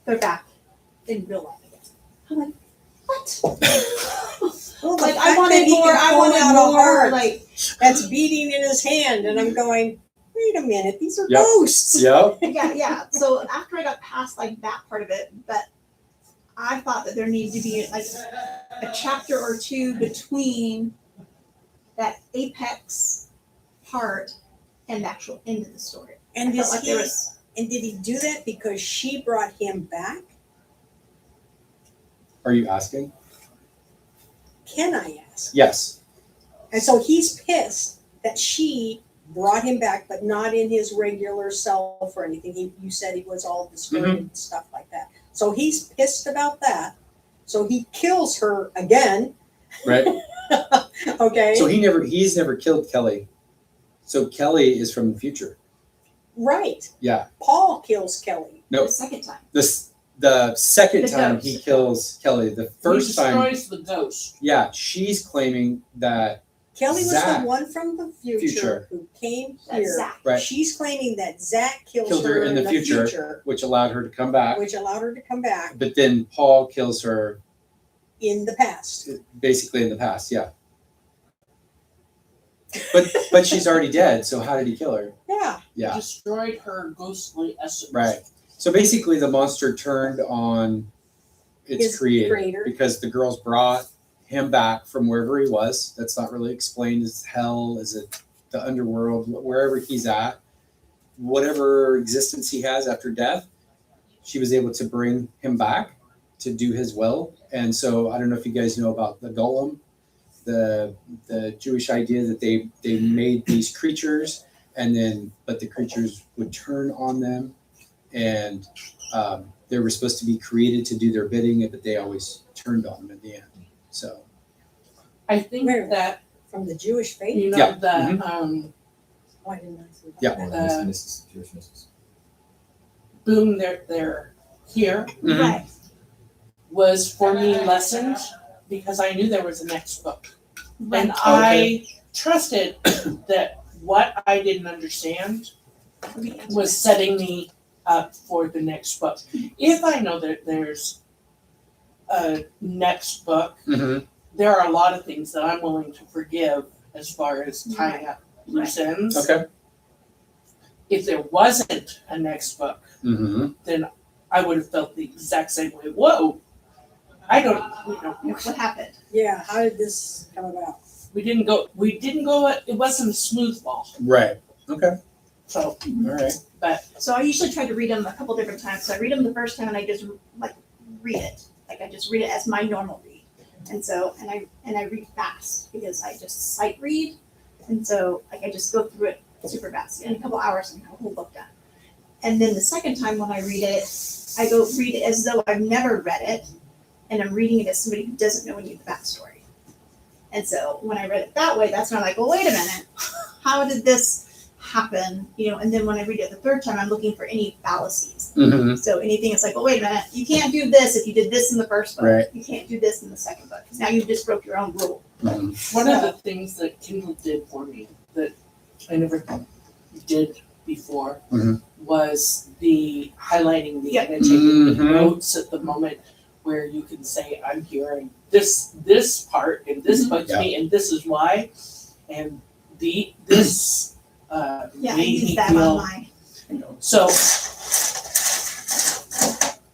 Speaker 6: they're back in real life again. I'm like, what?
Speaker 4: Well, the
Speaker 6: Like
Speaker 4: fact
Speaker 6: I
Speaker 4: that
Speaker 6: wanted
Speaker 4: he
Speaker 6: more.
Speaker 4: can
Speaker 6: I
Speaker 4: pull
Speaker 6: wanted
Speaker 4: out a
Speaker 6: more.
Speaker 4: heart
Speaker 6: Like
Speaker 4: that's beating in his hand, and I'm going, wait a minute, these are
Speaker 3: Yep.
Speaker 4: ghosts.
Speaker 3: yeah.
Speaker 6: yeah. So after I got past like that part of it, but I thought that there needed to be like a chapter or two between that apex part and the actual end of the story.
Speaker 4: And
Speaker 6: I felt
Speaker 4: is
Speaker 6: like
Speaker 4: he?
Speaker 6: there was
Speaker 4: And did he do that because she brought him back?
Speaker 3: Are you asking?
Speaker 4: Can I ask?
Speaker 3: Yes.
Speaker 4: And so he's pissed that she brought him back, but not in his regular self or anything. You said he was all distorted and stuff like that. So he's pissed about that. So he kills her again.
Speaker 3: Right.
Speaker 4: Okay.
Speaker 3: So he's never killed Kelly. So Kelly is from the future.
Speaker 4: Right.
Speaker 3: Yeah.
Speaker 4: Paul kills Kelly.
Speaker 3: No.
Speaker 6: the second time.
Speaker 3: The second
Speaker 6: The
Speaker 3: time
Speaker 6: ghost.
Speaker 3: he kills Kelly. The first
Speaker 2: he
Speaker 3: time,
Speaker 2: destroys the ghost.
Speaker 3: yeah, she's claiming that
Speaker 4: Kelly was
Speaker 3: Zach.
Speaker 4: the one from the future who came
Speaker 6: That's
Speaker 4: here.
Speaker 6: Zach.
Speaker 3: Right.
Speaker 4: She's claiming that Zach
Speaker 3: Killed her in the future. which allowed her to come back,
Speaker 4: which allowed her to come back
Speaker 3: but then Paul kills her
Speaker 4: in the past.
Speaker 3: basically in the past. Yeah. But she's already dead. So how did he kill her?
Speaker 4: Yeah.
Speaker 3: Yeah.
Speaker 2: Destroyed her ghostly essence.
Speaker 3: Right. So basically, the monster turned on its
Speaker 4: His
Speaker 3: creator because the girls brought him back from wherever he was. That's not really explained. Is it hell? Is it the underworld? Wherever he's at, whatever existence he has after death, she was able to bring him back to do his will, And so I don't know if you guys know about the golem, the Jewish idea that they made these creatures, and then but the creatures would turn on them, and they were supposed to be created to do their bidding, but they always turned on them at the end. So
Speaker 2: I think
Speaker 4: Where?
Speaker 2: that,
Speaker 4: From the Jewish faith?
Speaker 2: you know,
Speaker 3: Yeah.
Speaker 2: the,
Speaker 4: Oh, I didn't know.
Speaker 3: Yeah.
Speaker 1: Or Jewish mystics.
Speaker 2: boom, they're here
Speaker 3: Mhm.
Speaker 6: Right.
Speaker 2: was for me lessened because I knew there was a next book. And
Speaker 6: Right.
Speaker 2: I trusted that what I didn't understand was setting me up for the next book. If I know that there's a next book,
Speaker 3: Mhm.
Speaker 2: there are a lot of things that I'm willing to forgive as far as tying up loose ends.
Speaker 3: Okay.
Speaker 2: If there wasn't a next book,
Speaker 3: Mhm.
Speaker 2: then I would have felt the exact same way. Whoa, I don't,
Speaker 6: What happened?
Speaker 4: Yeah, how did this come about?
Speaker 2: we didn't go, it wasn't a smooth ball.
Speaker 3: Right. Okay.
Speaker 2: So,
Speaker 3: All right.
Speaker 6: So I usually try to read them a couple different times. So I read them the first time and I just like read it. Like I just read it as my normal read. And so and I read fast because I just sight read. And so like I just go through it super fast. In a couple hours and have a whole book done. And then the second time when I read it, I go read it as though I've never read it. And I'm reading it as somebody who doesn't know any of the backstory. And so when I read it that way, that's when I'm like, well, wait a minute. How did this happen? You know, and then when I read it the third time, I'm looking for any fallacies.
Speaker 3: Mhm.
Speaker 6: So anything is like, well, wait a minute, you can't do this if you did this in the first book.
Speaker 3: Right.
Speaker 6: You can't do this in the second book. Because now you just broke your own rule.
Speaker 3: Mhm.
Speaker 2: one of the things that Kindle did for me that I never did before
Speaker 3: Mhm.
Speaker 2: was the highlighting, the
Speaker 6: Yep.
Speaker 2: annotating, the
Speaker 3: Mhm.
Speaker 2: notes at the moment where you can say, I'm hearing this part and this bugs me and this is why. And this
Speaker 6: Yeah, I
Speaker 2: made
Speaker 6: use
Speaker 2: me
Speaker 6: that
Speaker 2: feel,
Speaker 6: on mine.
Speaker 2: so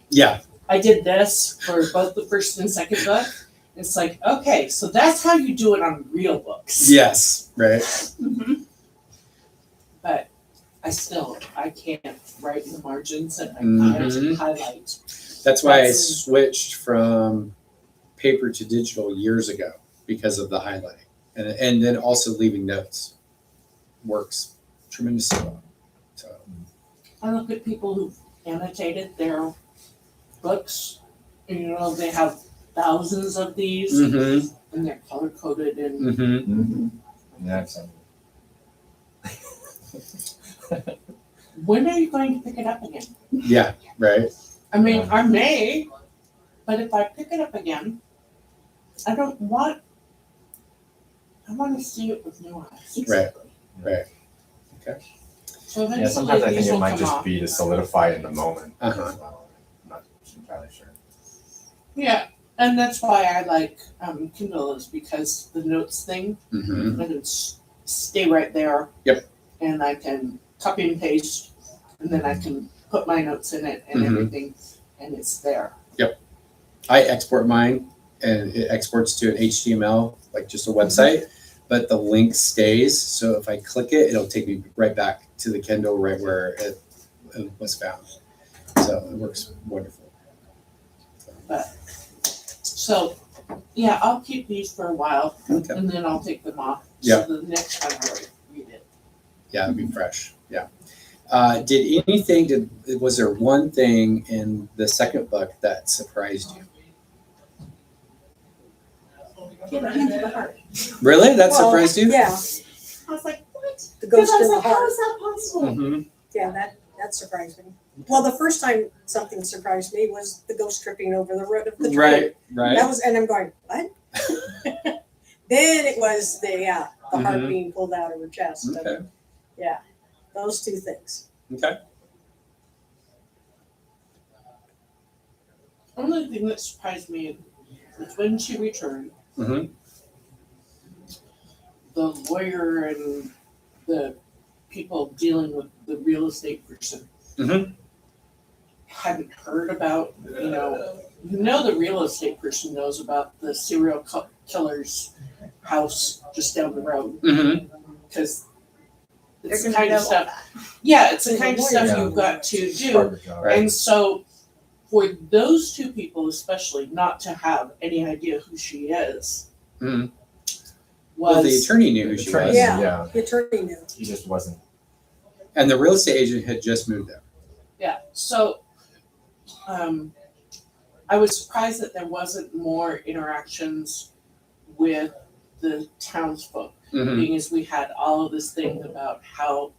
Speaker 3: Yeah.
Speaker 2: I did this for both the first and second book. It's like, okay, so that's how you do it on real books.
Speaker 3: Yes. Right.
Speaker 6: Mm-hmm.
Speaker 2: But I can't write in the margins and I
Speaker 3: Mhm.
Speaker 2: can't highlight.
Speaker 3: That's why I
Speaker 2: That's-
Speaker 3: switched from paper to digital years ago because of the highlighting, and then also leaving notes works tremendously well. So
Speaker 2: I look at people who've annotated their books, and you know, they have thousands of these
Speaker 3: mm-hmm.
Speaker 2: and they're color coded and
Speaker 3: Mm-hmm.
Speaker 1: Yeah, I've seen
Speaker 2: when are you going to pick it up again?
Speaker 3: Yeah, right.
Speaker 2: I mean, I may, but if I pick it up again, I want to see it with new eyes.
Speaker 6: Exactly.
Speaker 3: Right. Okay.
Speaker 2: So
Speaker 1: Yeah,
Speaker 2: eventually
Speaker 1: sometimes I
Speaker 2: these
Speaker 1: think it
Speaker 2: will
Speaker 1: might
Speaker 2: come
Speaker 1: just
Speaker 2: off.
Speaker 1: be to solidify it in the moment.
Speaker 3: Uh-huh.
Speaker 1: As well. I'm not entirely sure.
Speaker 2: Yeah, and that's why I like Kindle is because the notes thing,
Speaker 3: Mm-hmm.
Speaker 2: I can stay right there.
Speaker 3: Yep.
Speaker 2: And I can copy and paste, and then I can put my notes in it and
Speaker 3: Mhm.
Speaker 2: everything, and it's there.
Speaker 3: I export mine, and it exports to an HTML, like just a website, but the link stays. So if I click it, it'll take me right back to the Kindle, right where it was found. So it works wonderful.
Speaker 2: So, yeah, I'll keep these for a while,
Speaker 3: Okay.
Speaker 2: and then I'll take them off.
Speaker 3: Yeah.
Speaker 2: So the next time I read it.
Speaker 3: Yeah, it'd be fresh. Yeah. Was there one thing in the second book that surprised you?
Speaker 6: Give a hand to the heart.
Speaker 3: Really? That
Speaker 4: Well,
Speaker 3: surprised you?
Speaker 4: Yeah,
Speaker 6: I was like, what?
Speaker 4: the
Speaker 6: Because
Speaker 4: ghost
Speaker 6: I was
Speaker 4: in the
Speaker 6: like, how
Speaker 4: heart.
Speaker 6: is that possible?
Speaker 3: Mm-hmm.
Speaker 4: Yeah, that surprised me. Well, the first time something surprised me was the ghost tripping over the road of the train.
Speaker 3: Right, right.
Speaker 4: That was, and I'm going, what? Then it was the heart
Speaker 3: Mhm.
Speaker 4: being pulled out of her chest. But,
Speaker 3: Okay.
Speaker 4: yeah, those two things.
Speaker 3: Okay.
Speaker 2: Only thing that surprised me is when she returned,
Speaker 3: Mm-hmm.
Speaker 2: the lawyer and the people dealing with the real estate person
Speaker 3: Mhm.
Speaker 2: hadn't heard about, the real estate person knows about the serial killer's house just down the road,
Speaker 3: Mm-hmm.
Speaker 2: because
Speaker 6: They're
Speaker 2: it's the
Speaker 6: gonna
Speaker 2: kind
Speaker 6: know
Speaker 2: of
Speaker 6: all
Speaker 2: stuff,
Speaker 6: that.
Speaker 2: yeah, it's the
Speaker 4: There's a
Speaker 2: kind of
Speaker 4: lawyer.
Speaker 2: stuff
Speaker 1: Yeah.
Speaker 2: you've got to do.
Speaker 1: Part of the job.
Speaker 3: Right.
Speaker 2: And so for those two people especially not to have any idea who she is
Speaker 3: Mhm. Well, the
Speaker 2: was
Speaker 3: attorney knew who she
Speaker 1: Attorney,
Speaker 3: was,
Speaker 4: Yeah. The attorney knew.
Speaker 1: He just wasn't.
Speaker 3: and the real estate agent had just moved there.
Speaker 2: yeah. So I was surprised that there wasn't more interactions with the townsfolk,
Speaker 3: Mm-hmm.
Speaker 2: being as we had all of this thing about how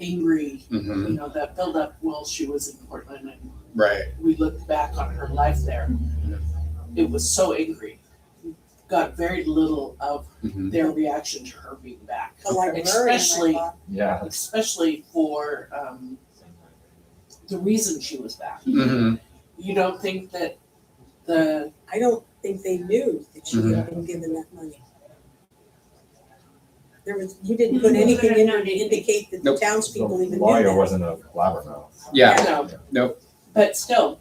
Speaker 2: angry,
Speaker 3: Mm-hmm.
Speaker 2: you know, that buildup while she was in Portland, and
Speaker 3: Right.
Speaker 2: we looked back on her life there. It was so angry. Got very little of
Speaker 3: Mm-hmm.
Speaker 2: their reaction to her being back,
Speaker 4: The librarian,
Speaker 2: especially
Speaker 4: I thought.
Speaker 1: Yeah.
Speaker 2: especially for the reason she was back.
Speaker 3: Mm-hmm.
Speaker 2: You don't think that the
Speaker 4: I don't think they knew that she
Speaker 3: Mhm.
Speaker 4: had been given that money. You didn't put anything in there to indicate that the
Speaker 3: Nope.
Speaker 4: townspeople
Speaker 1: The
Speaker 4: even knew
Speaker 1: lawyer
Speaker 4: that.
Speaker 1: wasn't a blabbermouth.
Speaker 3: Yeah.
Speaker 2: no,
Speaker 3: Nope.
Speaker 2: but still,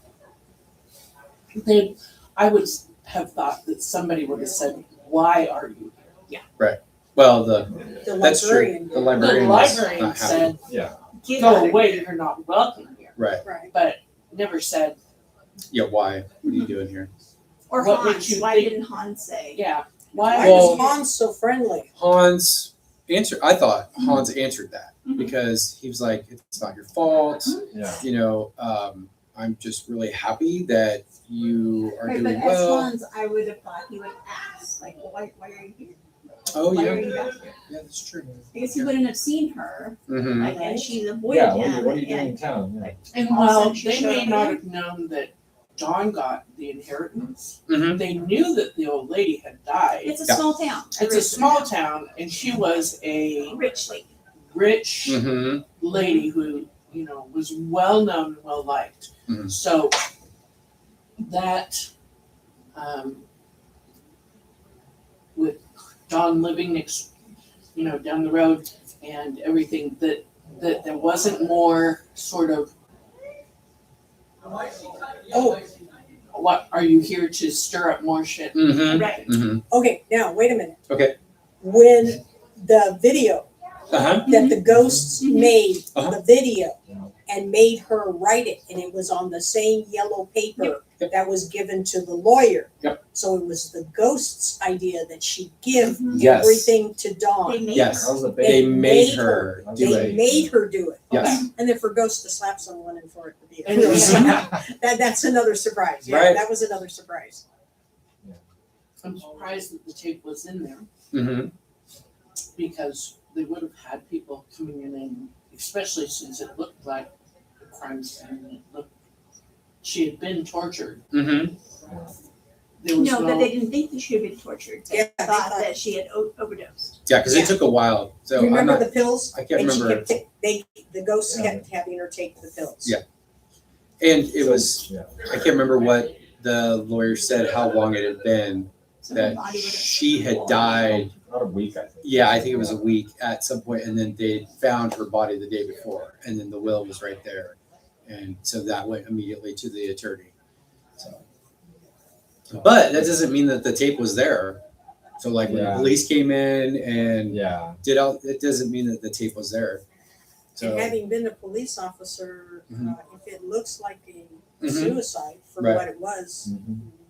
Speaker 2: I would have thought that somebody would have said, "Why are you here?"
Speaker 3: Well,
Speaker 4: The
Speaker 3: that's true.
Speaker 4: librarian.
Speaker 3: The
Speaker 2: The
Speaker 3: librarian was
Speaker 2: librarian
Speaker 3: not happy.
Speaker 2: said,
Speaker 1: Yeah.
Speaker 6: Get
Speaker 2: "Go
Speaker 6: out of
Speaker 2: away,
Speaker 6: here.
Speaker 2: you're not welcome here,"
Speaker 3: Right.
Speaker 4: Right.
Speaker 2: but never said,
Speaker 3: Yeah. Why? What are you doing here?
Speaker 6: Or
Speaker 2: What would
Speaker 6: Hans.
Speaker 2: you
Speaker 6: Why
Speaker 2: think-
Speaker 6: didn't Hans say?
Speaker 2: "Yeah,
Speaker 4: Why
Speaker 2: why?"
Speaker 3: Well-
Speaker 4: was Hans so friendly?
Speaker 3: Hans answered. I thought Hans answered that
Speaker 6: Mhm.
Speaker 3: because he was like, "It's not your fault.
Speaker 1: Yeah.
Speaker 3: You know, I'm just really happy that you are
Speaker 6: Right, but
Speaker 3: doing
Speaker 6: as
Speaker 3: well."
Speaker 6: Hans, I would have thought he would ask, like, why are you here?
Speaker 3: Oh
Speaker 6: Why
Speaker 3: yeah.
Speaker 6: are you back here?
Speaker 3: Yeah, that's true.
Speaker 6: Because he wouldn't have seen her,
Speaker 3: Mm-hmm.
Speaker 6: like, and she avoided
Speaker 1: Yeah.
Speaker 6: him.
Speaker 1: What are you doing in
Speaker 6: and,
Speaker 1: town? Yeah.
Speaker 6: like,
Speaker 2: And
Speaker 6: all of a
Speaker 2: while
Speaker 6: sudden she
Speaker 2: they
Speaker 6: showed
Speaker 2: may
Speaker 6: up
Speaker 2: not
Speaker 6: there.
Speaker 2: have known that Dawn got the inheritance,
Speaker 3: Mm-hmm.
Speaker 2: they knew that the old lady had died.
Speaker 6: It's a
Speaker 3: Yeah.
Speaker 6: small town.
Speaker 2: It's a small town, and she was a
Speaker 6: Rich lady.
Speaker 2: rich
Speaker 3: Mm-hmm.
Speaker 2: lady who, you know, was well known and well liked.
Speaker 3: Mhm.
Speaker 2: So that, with Dawn living next, you know, down the road and everything, that there wasn't more sort of, oh, what are you here to stir up more shit?
Speaker 3: Mm-hmm.
Speaker 6: Right.
Speaker 3: Mm-hmm.
Speaker 4: Okay, now, wait a minute.
Speaker 3: Okay.
Speaker 4: When the video
Speaker 3: Uh-huh.
Speaker 4: that the ghosts
Speaker 6: Mhm.
Speaker 4: made,
Speaker 3: Uh-huh.
Speaker 4: the video, and made her write it, and it was on the same yellow paper
Speaker 3: Yep.
Speaker 4: that was given to the lawyer.
Speaker 3: Yep.
Speaker 4: So it was the ghost's idea that she give
Speaker 6: Mhm.
Speaker 3: Yes.
Speaker 4: everything to Dawn.
Speaker 6: They made
Speaker 3: Yes.
Speaker 1: That was a
Speaker 3: They
Speaker 1: big.
Speaker 3: made her do
Speaker 4: They
Speaker 3: it.
Speaker 4: made her do it.
Speaker 3: Yes.
Speaker 4: And then for ghosts to slap someone and for it to be
Speaker 2: And
Speaker 4: that's another surprise. Yeah,
Speaker 3: Right.
Speaker 4: that was another surprise.
Speaker 2: I'm surprised that the tape was in there,
Speaker 3: Mm-hmm.
Speaker 2: because they would have had people coming in, and especially since it looked like a crime scene. It looked, she had been tortured.
Speaker 3: Mm-hmm.
Speaker 2: There was
Speaker 6: No, but they didn't think that she had been tortured. They
Speaker 4: Yeah, they
Speaker 6: thought
Speaker 4: thought-
Speaker 6: that she had overdosed.
Speaker 3: Yeah, because
Speaker 4: Yeah.
Speaker 3: it took a while. So I'm
Speaker 4: Remember
Speaker 3: not.
Speaker 4: the pills?
Speaker 3: I can't
Speaker 4: And she
Speaker 3: remember.
Speaker 4: kept the ghosts
Speaker 1: Yeah.
Speaker 4: kept having her take the pills.
Speaker 3: Yeah. And it was.
Speaker 1: Yeah.
Speaker 3: I can't remember what the lawyer said. How long it had been
Speaker 6: So her
Speaker 3: that
Speaker 6: body would have.
Speaker 3: she had died.
Speaker 1: About a week, I think.
Speaker 3: Yeah, I think it was a week at some point, and then they found her body the day before, and then the will was right there, and so that went immediately to the attorney. So, but that doesn't mean that the tape was there. So, like when the
Speaker 1: Yeah.
Speaker 3: police came in and
Speaker 1: Yeah.
Speaker 3: did all, it doesn't mean that the tape was there. So,
Speaker 4: And having been a police officer,
Speaker 3: Mhm.
Speaker 4: if it looks like a
Speaker 3: Mhm.
Speaker 4: suicide for
Speaker 3: Right.
Speaker 4: what it was,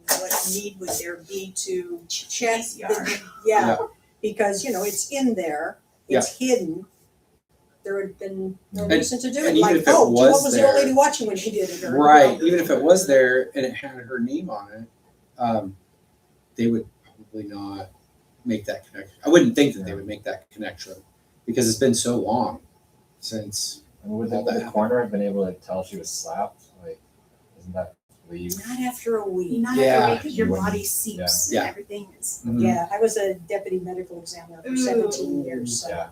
Speaker 4: what need would there be to check?
Speaker 6: PCR.
Speaker 4: Yeah, because, it's in there, it's hidden. There had been no
Speaker 3: And-
Speaker 4: reason to do it.
Speaker 3: and even
Speaker 4: Like,
Speaker 3: if it
Speaker 4: what
Speaker 3: was
Speaker 4: was the old
Speaker 3: there-
Speaker 4: lady watching when she did it? Or-
Speaker 3: right, even if it was there and it had her name on it, they would probably not make that connection. I wouldn't think that they would make that connection because it's been so long since.
Speaker 1: And would
Speaker 3: All that
Speaker 1: the
Speaker 3: happened.
Speaker 1: coroner have been able to tell she was slapped? Like, isn't that leave?
Speaker 4: Not after a week.
Speaker 6: Not
Speaker 3: Yeah.
Speaker 6: every because your
Speaker 1: You wouldn't-
Speaker 6: body seeps
Speaker 3: Yeah.
Speaker 6: and everything is.
Speaker 3: Mhm.
Speaker 4: Yeah, I was a deputy medical examiner for
Speaker 6: Ooh.
Speaker 4: 17 years. So.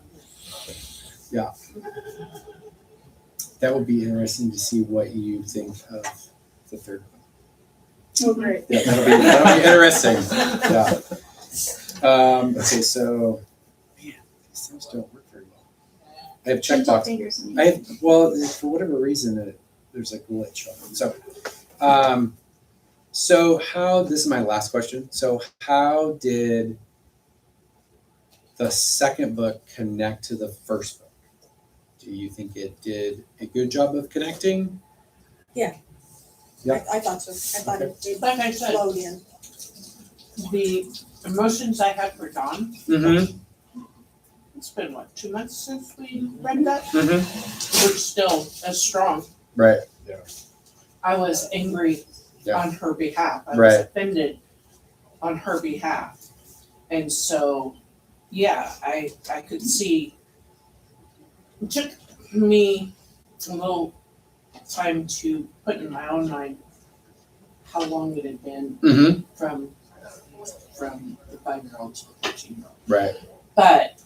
Speaker 1: Yeah.
Speaker 3: That would be interesting to see what you think of the third one.
Speaker 4: Oh, great.
Speaker 3: Yeah, that'll be interesting. Yeah. Okay, so man, these things don't work very well. I have
Speaker 6: Gentle
Speaker 3: checkbox.
Speaker 6: fingers.
Speaker 3: I have, well, for whatever reason, there's a glitch on it. So how? This is my last question. So how did the second book connect to the first book? Do you think it did a good job of connecting? Yeah.
Speaker 4: I thought so. I thought it
Speaker 2: Like I said,
Speaker 4: flowed in.
Speaker 2: the emotions I had for Dawn,
Speaker 3: Mm-hmm.
Speaker 2: it's been what, 2 months since we read that?
Speaker 3: Mm-hmm.
Speaker 2: We're still as strong.
Speaker 3: Right.
Speaker 2: I was angry
Speaker 3: Yeah.
Speaker 2: on her behalf. I was
Speaker 3: Right.
Speaker 2: offended on her behalf. And so, yeah, I could see. It took me a little time to put in my own mind how long it had been
Speaker 3: Mm-hmm.
Speaker 2: from the 5-year-old to the 13-year-old.
Speaker 3: Right.
Speaker 2: But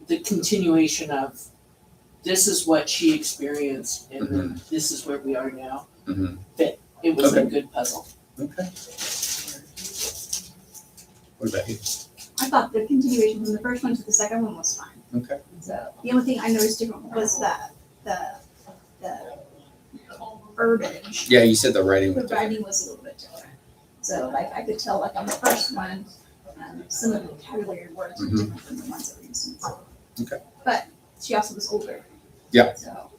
Speaker 2: the continuation of this is what she experienced and then this is where we are now.
Speaker 3: Mm-hmm.
Speaker 2: It was a
Speaker 3: Okay.
Speaker 2: good puzzle.
Speaker 3: Okay. What about you?
Speaker 6: I thought the continuation from the first one to the second one was fine.
Speaker 3: Okay.
Speaker 6: So the only thing I noticed different was that the verbiage.
Speaker 3: Yeah, you said the writing
Speaker 6: The
Speaker 3: was different.
Speaker 6: writing was a little bit different. So like I could tell like on the first one, some of the vocabulary words were different than the ones that were used in the second.
Speaker 3: Okay.
Speaker 6: But she also was older.
Speaker 3: Yeah.
Speaker 6: So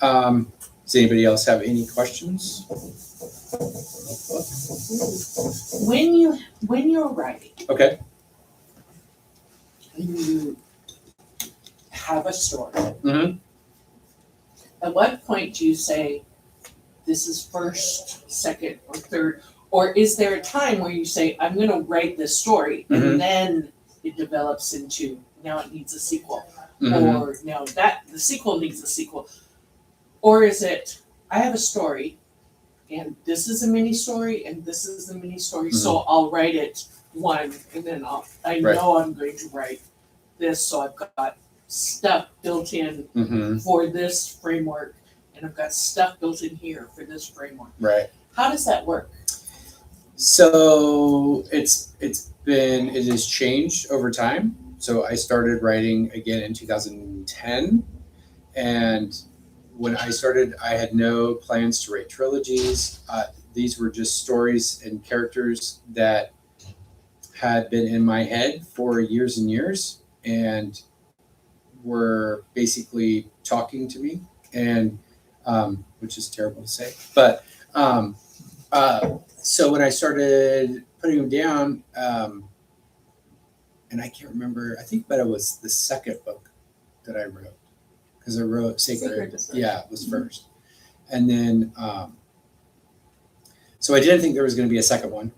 Speaker 3: Does anybody else have any questions?
Speaker 2: When you're writing
Speaker 3: Okay.
Speaker 2: and you have a story,
Speaker 3: Mm-hmm.
Speaker 2: at what point do you say this is first, second, or third? Or is there a time where you say, I'm gonna write this story and then it develops into now it needs a sequel? Or now that the sequel needs a sequel? Or is it, I have a story and this is a mini story and this is a mini story, so I'll write it one and then I know I'm going to write this, so I've got stuff built in
Speaker 3: Mm-hmm.
Speaker 2: for this framework and I've got stuff built in here for this framework.
Speaker 3: Right.
Speaker 2: How does that work?
Speaker 3: So it has changed over time. So I started writing again in 2010, and when I started, I had no plans to write trilogies. These were just stories and characters that had been in my head for years and years, and were basically talking to me, and which is terrible to say, but so when I started putting them down, and I can't remember, I think Meadow was the second book that I wrote, because I wrote Sacred.
Speaker 6: was first.
Speaker 3: Yeah, it was first. And then, so I didn't think there was going to be a second one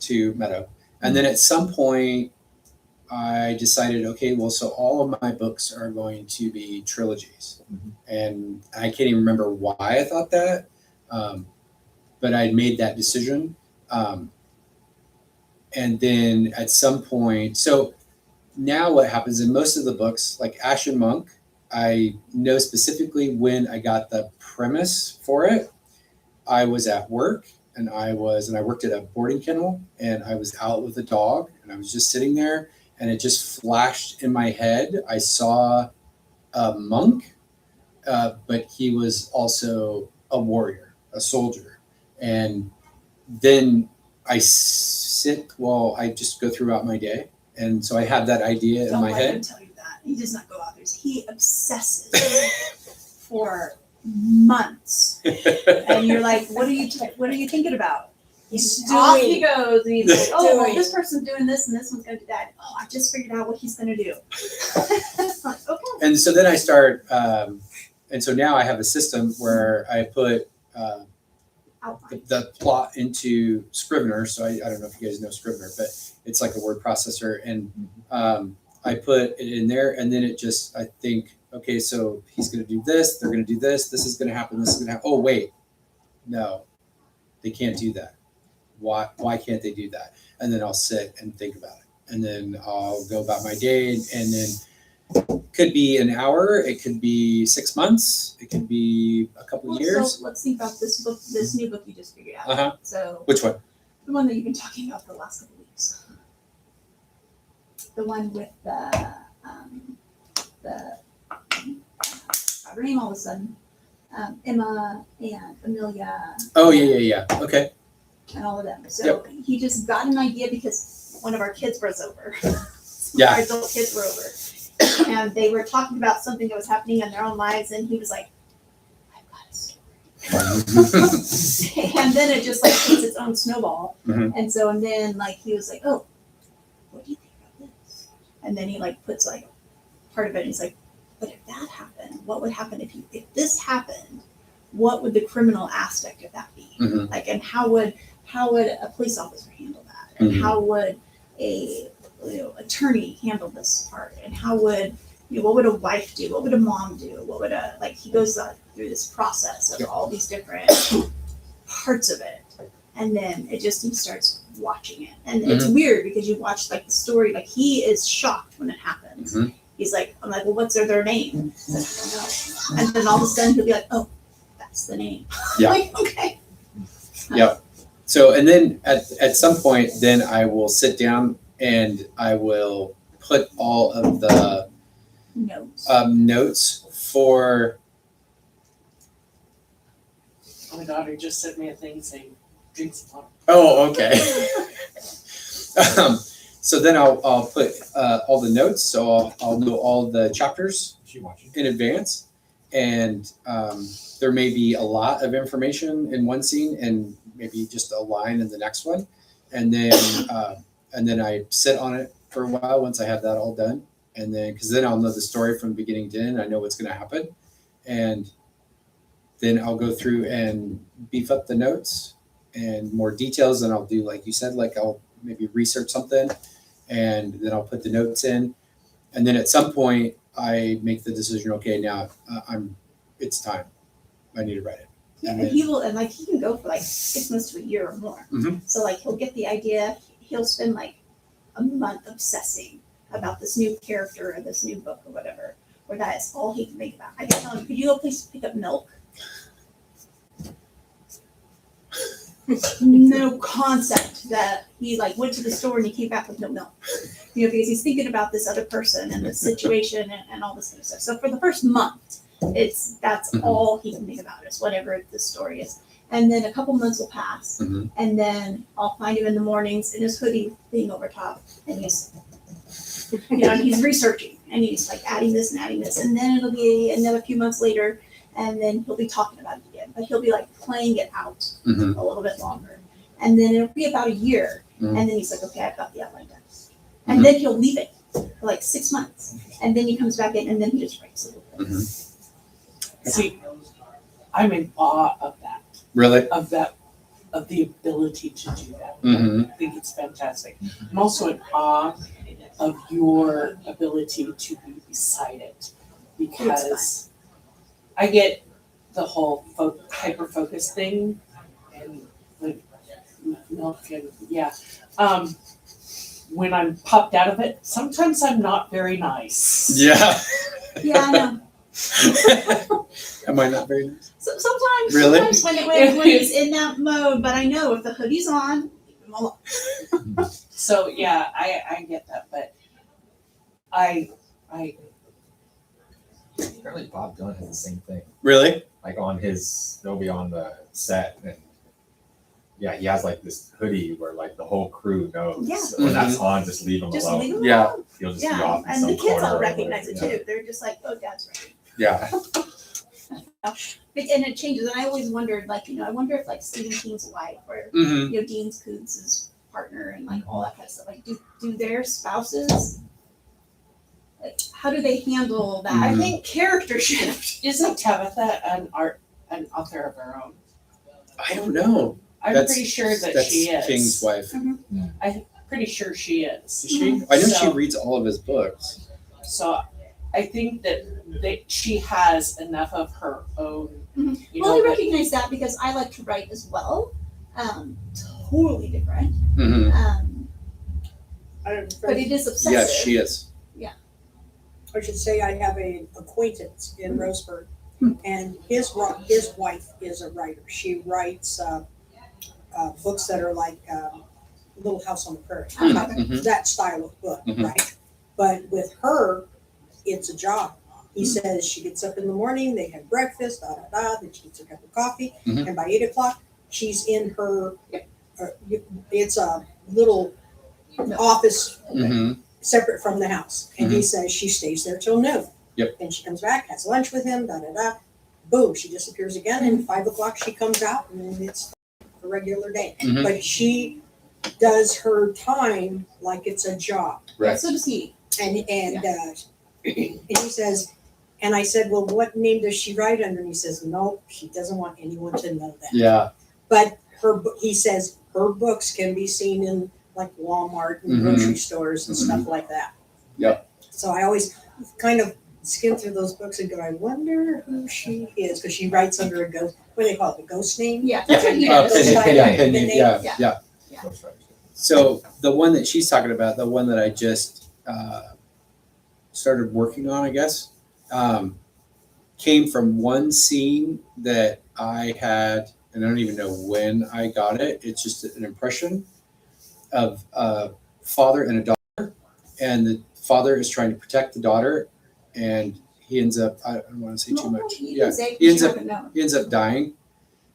Speaker 3: to Meadow. And then at some point, I decided, okay, well, so all of my books are going to be trilogies. And I can't even remember why I thought that, but I made that decision. And then at some point, so now what happens in most of the books, like Ash and Monk, I know specifically when I got the premise for it. I was at work and I worked at a boarding kennel, and I was out with a dog, and I was just sitting there, and it just flashed in my head. I saw a monk, but he was also a warrior, a soldier. And then I sit while I just go throughout my day. And so I have that idea in
Speaker 6: don't
Speaker 3: my
Speaker 6: let him
Speaker 3: head.
Speaker 6: tell you that. He does not go out there. He obsesses for months. And you're like, what are you thinking about?
Speaker 4: He's
Speaker 6: Off he
Speaker 4: doing.
Speaker 6: goes, and he's like, oh, well,
Speaker 4: Doing.
Speaker 6: this person's doing this, and this one's gonna do that. Oh, I just figured out what he's gonna do. It's like, okay.
Speaker 3: And so then I start, and so now I have a system where I put
Speaker 6: Outline.
Speaker 3: the plot into Scrivener. So I don't know if you guys know Scrivener, but it's like a word processor. And I put it in there, and then it just, I think, okay, so he's going to do this, they're going to do this, this is going to happen, this is going to happen. Oh, wait, no, they can't do that. Why can't they do that? And then I'll sit and think about it. And then I'll go about my day, and then could be an hour, it could be 6 months, it could be a couple of years.
Speaker 6: So let's think about this book, this new book you just figured out.
Speaker 3: Uh-huh.
Speaker 6: So
Speaker 3: Which one?
Speaker 6: the one that you've been talking about for the last couple of weeks. The one with the her name all of a sudden. Emma and Amelia.
Speaker 3: Oh, yeah. Okay.
Speaker 6: And all of them. So he just got an idea because one of our kids was over.
Speaker 3: Yeah.
Speaker 6: Our adult kids were over. And they were talking about something that was happening in their own lives, and he was like, And then it just like takes its own snowball.
Speaker 3: Mhm.
Speaker 6: And so, and then like he was like, oh, what do you think about this? And then he like puts like part of it. And he's like, but if that happened, what would happen if this happened? What would the criminal aspect of that be?
Speaker 3: Mhm.
Speaker 6: Like, and how would a police officer handle that? And
Speaker 3: Mhm.
Speaker 6: how would a attorney handle this part? And how would what would a wife do? What would a mom do? What would a he goes through this process of all these different parts of it, and then he starts watching it, and it's weird because you watch like the story, like he is shocked when it happens.
Speaker 3: Mhm.
Speaker 6: He's like, I'm like, well, what's their name? He's like, I don't know. And then all of a sudden he'll be like, oh, that's the name.
Speaker 3: Yeah.
Speaker 6: Like, okay.
Speaker 3: Yep. So, and then at some point, then I will sit down and I will put all of the
Speaker 6: Notes.
Speaker 3: notes for.
Speaker 2: Oh my daughter just sent me a thing saying, drink some water.
Speaker 3: Oh, okay. So then I'll put all the notes. So I'll know all the chapters
Speaker 1: She watching.
Speaker 3: in advance, and there may be a lot of information in one scene and maybe just a line in the next one, and then I sit on it for a while once I have that all done, and then because then I'll know the story from beginning to end. I know what's going to happen, and then I'll go through and beef up the notes and more details, and I'll do like you said, like I'll maybe research something, and then I'll put the notes in, and then at some point I make the decision. Okay, now it's time. I need to write it.
Speaker 6: Yeah,
Speaker 3: And
Speaker 6: and
Speaker 3: then-
Speaker 6: he will, and like he can go for like 6 months to a year or more.
Speaker 3: Mhm.
Speaker 6: So like he'll get the idea, he'll spend like a month obsessing about this new character or this new book or whatever, or that is all he can think about. I can tell him, could you go please pick up milk? No concept that he like went to the store and he came back with no milk. Because he's thinking about this other person and the situation and all this kind of stuff. So for the first month, that's
Speaker 3: Mhm.
Speaker 6: all he can think about is whatever the story is. And then a couple months will pass,
Speaker 3: Mhm.
Speaker 6: and then I'll find him in the mornings in his hoodie being over top, and he's and he's researching and he's like adding this, and then it'll be another few months later, and then he'll be talking about it again, but he'll be like playing it out
Speaker 3: Mhm.
Speaker 6: a little bit longer, and then it'll be about a year,
Speaker 3: Mhm.
Speaker 6: and then he's like, okay, I've got the outline done, and then he'll leave it for like 6 months, and then he comes back in, and then he just writes a little bit.
Speaker 3: Mhm.
Speaker 2: See, I'm in awe of that,
Speaker 3: Really?
Speaker 2: of the ability to do that.
Speaker 3: Mhm.
Speaker 2: I think it's fantastic. I'm also in awe of your ability to be beside it, because I get the whole hyper focus thing and like milk and yeah. When I'm popped out of it, sometimes I'm not very nice.
Speaker 3: Yeah.
Speaker 6: Yeah, I know.
Speaker 3: Am I not very nice?
Speaker 6: So sometimes,
Speaker 3: Really?
Speaker 6: when he's in that mode, but I know if the hoodie's on, leave him alone.
Speaker 2: So yeah, I get that, but I
Speaker 1: Apparently Bob Dylan has the same thing.
Speaker 3: Really?
Speaker 1: Like they'll be on the set and yeah, he has like this hoodie where like the whole crew knows.
Speaker 6: Yeah.
Speaker 1: When that's on, just leave him
Speaker 6: Just
Speaker 1: alone.
Speaker 6: leave him
Speaker 3: Yeah.
Speaker 6: alone.
Speaker 1: He'll just be
Speaker 6: Yeah,
Speaker 1: off in
Speaker 6: and
Speaker 1: some
Speaker 6: the kids
Speaker 1: corner
Speaker 6: all
Speaker 1: or
Speaker 6: recognize it
Speaker 1: whatever.
Speaker 6: too. They're just like, oh, Dad's ready.
Speaker 3: Yeah.
Speaker 6: And it changes. And I always wondered, like, I wonder if like Stephen King's wife or
Speaker 3: Mhm.
Speaker 6: Dean Koontz' partner and like all that kind of stuff. Like, do their spouses? Like, how do they handle that?
Speaker 2: I think character shift. Isn't Tabitha an author of her own?
Speaker 3: I don't know.
Speaker 2: I'm
Speaker 3: That's-
Speaker 2: pretty sure that
Speaker 3: That's
Speaker 2: she is.
Speaker 3: King's wife.
Speaker 2: Pretty sure she is.
Speaker 3: Is she? I know she
Speaker 2: So-
Speaker 3: reads all of his books.
Speaker 2: So I think that she has enough of her own.
Speaker 6: Mhm.
Speaker 2: You
Speaker 6: Well,
Speaker 2: know,
Speaker 6: I
Speaker 2: but-
Speaker 6: recognize that because I like to write as well. Totally different.
Speaker 3: Mhm.
Speaker 6: But it is obsessive.
Speaker 3: Yes, she is.
Speaker 4: I should say I have an acquaintance in Roseburg, and his wife is a writer. She writes books that are like Little House on the Prairie,
Speaker 3: Mhm.
Speaker 4: that style of book,
Speaker 3: Mhm.
Speaker 4: right? But with her, it's a job. He says she gets up in the morning, they have breakfast, then she gets her cup of coffee,
Speaker 3: Mhm.
Speaker 4: and by 8 o'clock, she's in her. It's a little office
Speaker 3: Mhm.
Speaker 4: separate from the house. And he says she stays there till noon.
Speaker 3: Yep.
Speaker 4: And she comes back, has lunch with him, boom, she disappears again, and 5 o'clock she comes out, and then it's a regular day.
Speaker 3: Mhm.
Speaker 4: But she does her time like it's a job.
Speaker 6: Yeah,
Speaker 3: Right.
Speaker 6: so does he.
Speaker 4: And he says, and I said, well, what name does she write under? And he says, no, she doesn't want anyone to know that.
Speaker 3: Yeah.
Speaker 4: But he says her books can be seen in like Walmart and
Speaker 3: Mhm.
Speaker 4: grocery stores and stuff like that.
Speaker 3: Yep.
Speaker 4: So I always kind of skim through those books and go, I wonder who she is, because she writes under a ghost. What do they call it? The ghost name?
Speaker 6: Yeah, that's what he
Speaker 3: Yeah.
Speaker 6: does.
Speaker 4: Those
Speaker 3: Pen
Speaker 4: type
Speaker 3: name,
Speaker 4: of name.
Speaker 3: yeah.
Speaker 6: Yeah.
Speaker 3: Yeah.
Speaker 6: Yeah.
Speaker 3: So the one that she's talking about, the one that I just started working on, I guess, came from one scene that I had, and I don't even know when I got it. It's just an impression of a father and a daughter, and the father is trying to protect the daughter, and he ends up, I don't want to say too much.
Speaker 6: You
Speaker 3: Yeah,
Speaker 6: can say,
Speaker 3: he ends
Speaker 6: you
Speaker 3: up
Speaker 6: never know.
Speaker 3: he ends up dying,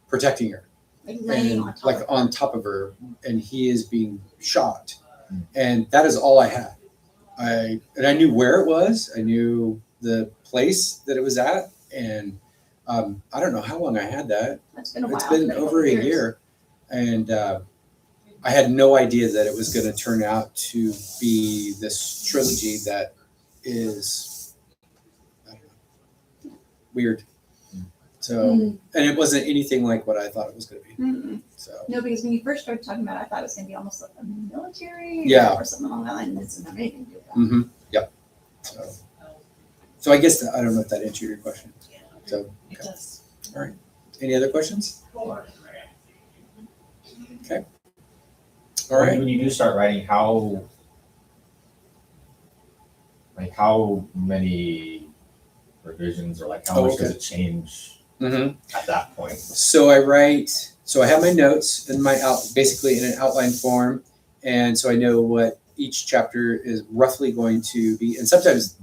Speaker 3: protecting her.
Speaker 6: Like laying
Speaker 3: And
Speaker 6: on top
Speaker 3: like
Speaker 6: of her.
Speaker 3: on top of her, and he is being shot, and that is all I had. I knew where it was, I knew the place that it was at, and I don't know how long I had that.
Speaker 6: It's been a while.
Speaker 3: It's been
Speaker 6: like
Speaker 3: over a
Speaker 6: years.
Speaker 3: year, and I had no idea that it was going to turn out to be this trilogy that is, I don't know, weird. So, and it wasn't anything like what I thought it was going to be.
Speaker 6: Mm-mm.
Speaker 3: So.
Speaker 6: No, because when you first started talking about it, I thought it was going to be almost like a military
Speaker 3: Yeah.
Speaker 6: or something along that line. And it doesn't have anything to do with that.
Speaker 3: Mm-hmm. Yep. So I guess I don't know if that answered your question. So,
Speaker 2: It does.
Speaker 3: any other questions? Okay. All right.
Speaker 1: When you do start writing, how many revisions or like how much does it change
Speaker 3: Mm-hmm.
Speaker 1: at that point?
Speaker 3: So I write. So I have my notes in my basically in an outline form, and so I know what each chapter is roughly going to be. And sometimes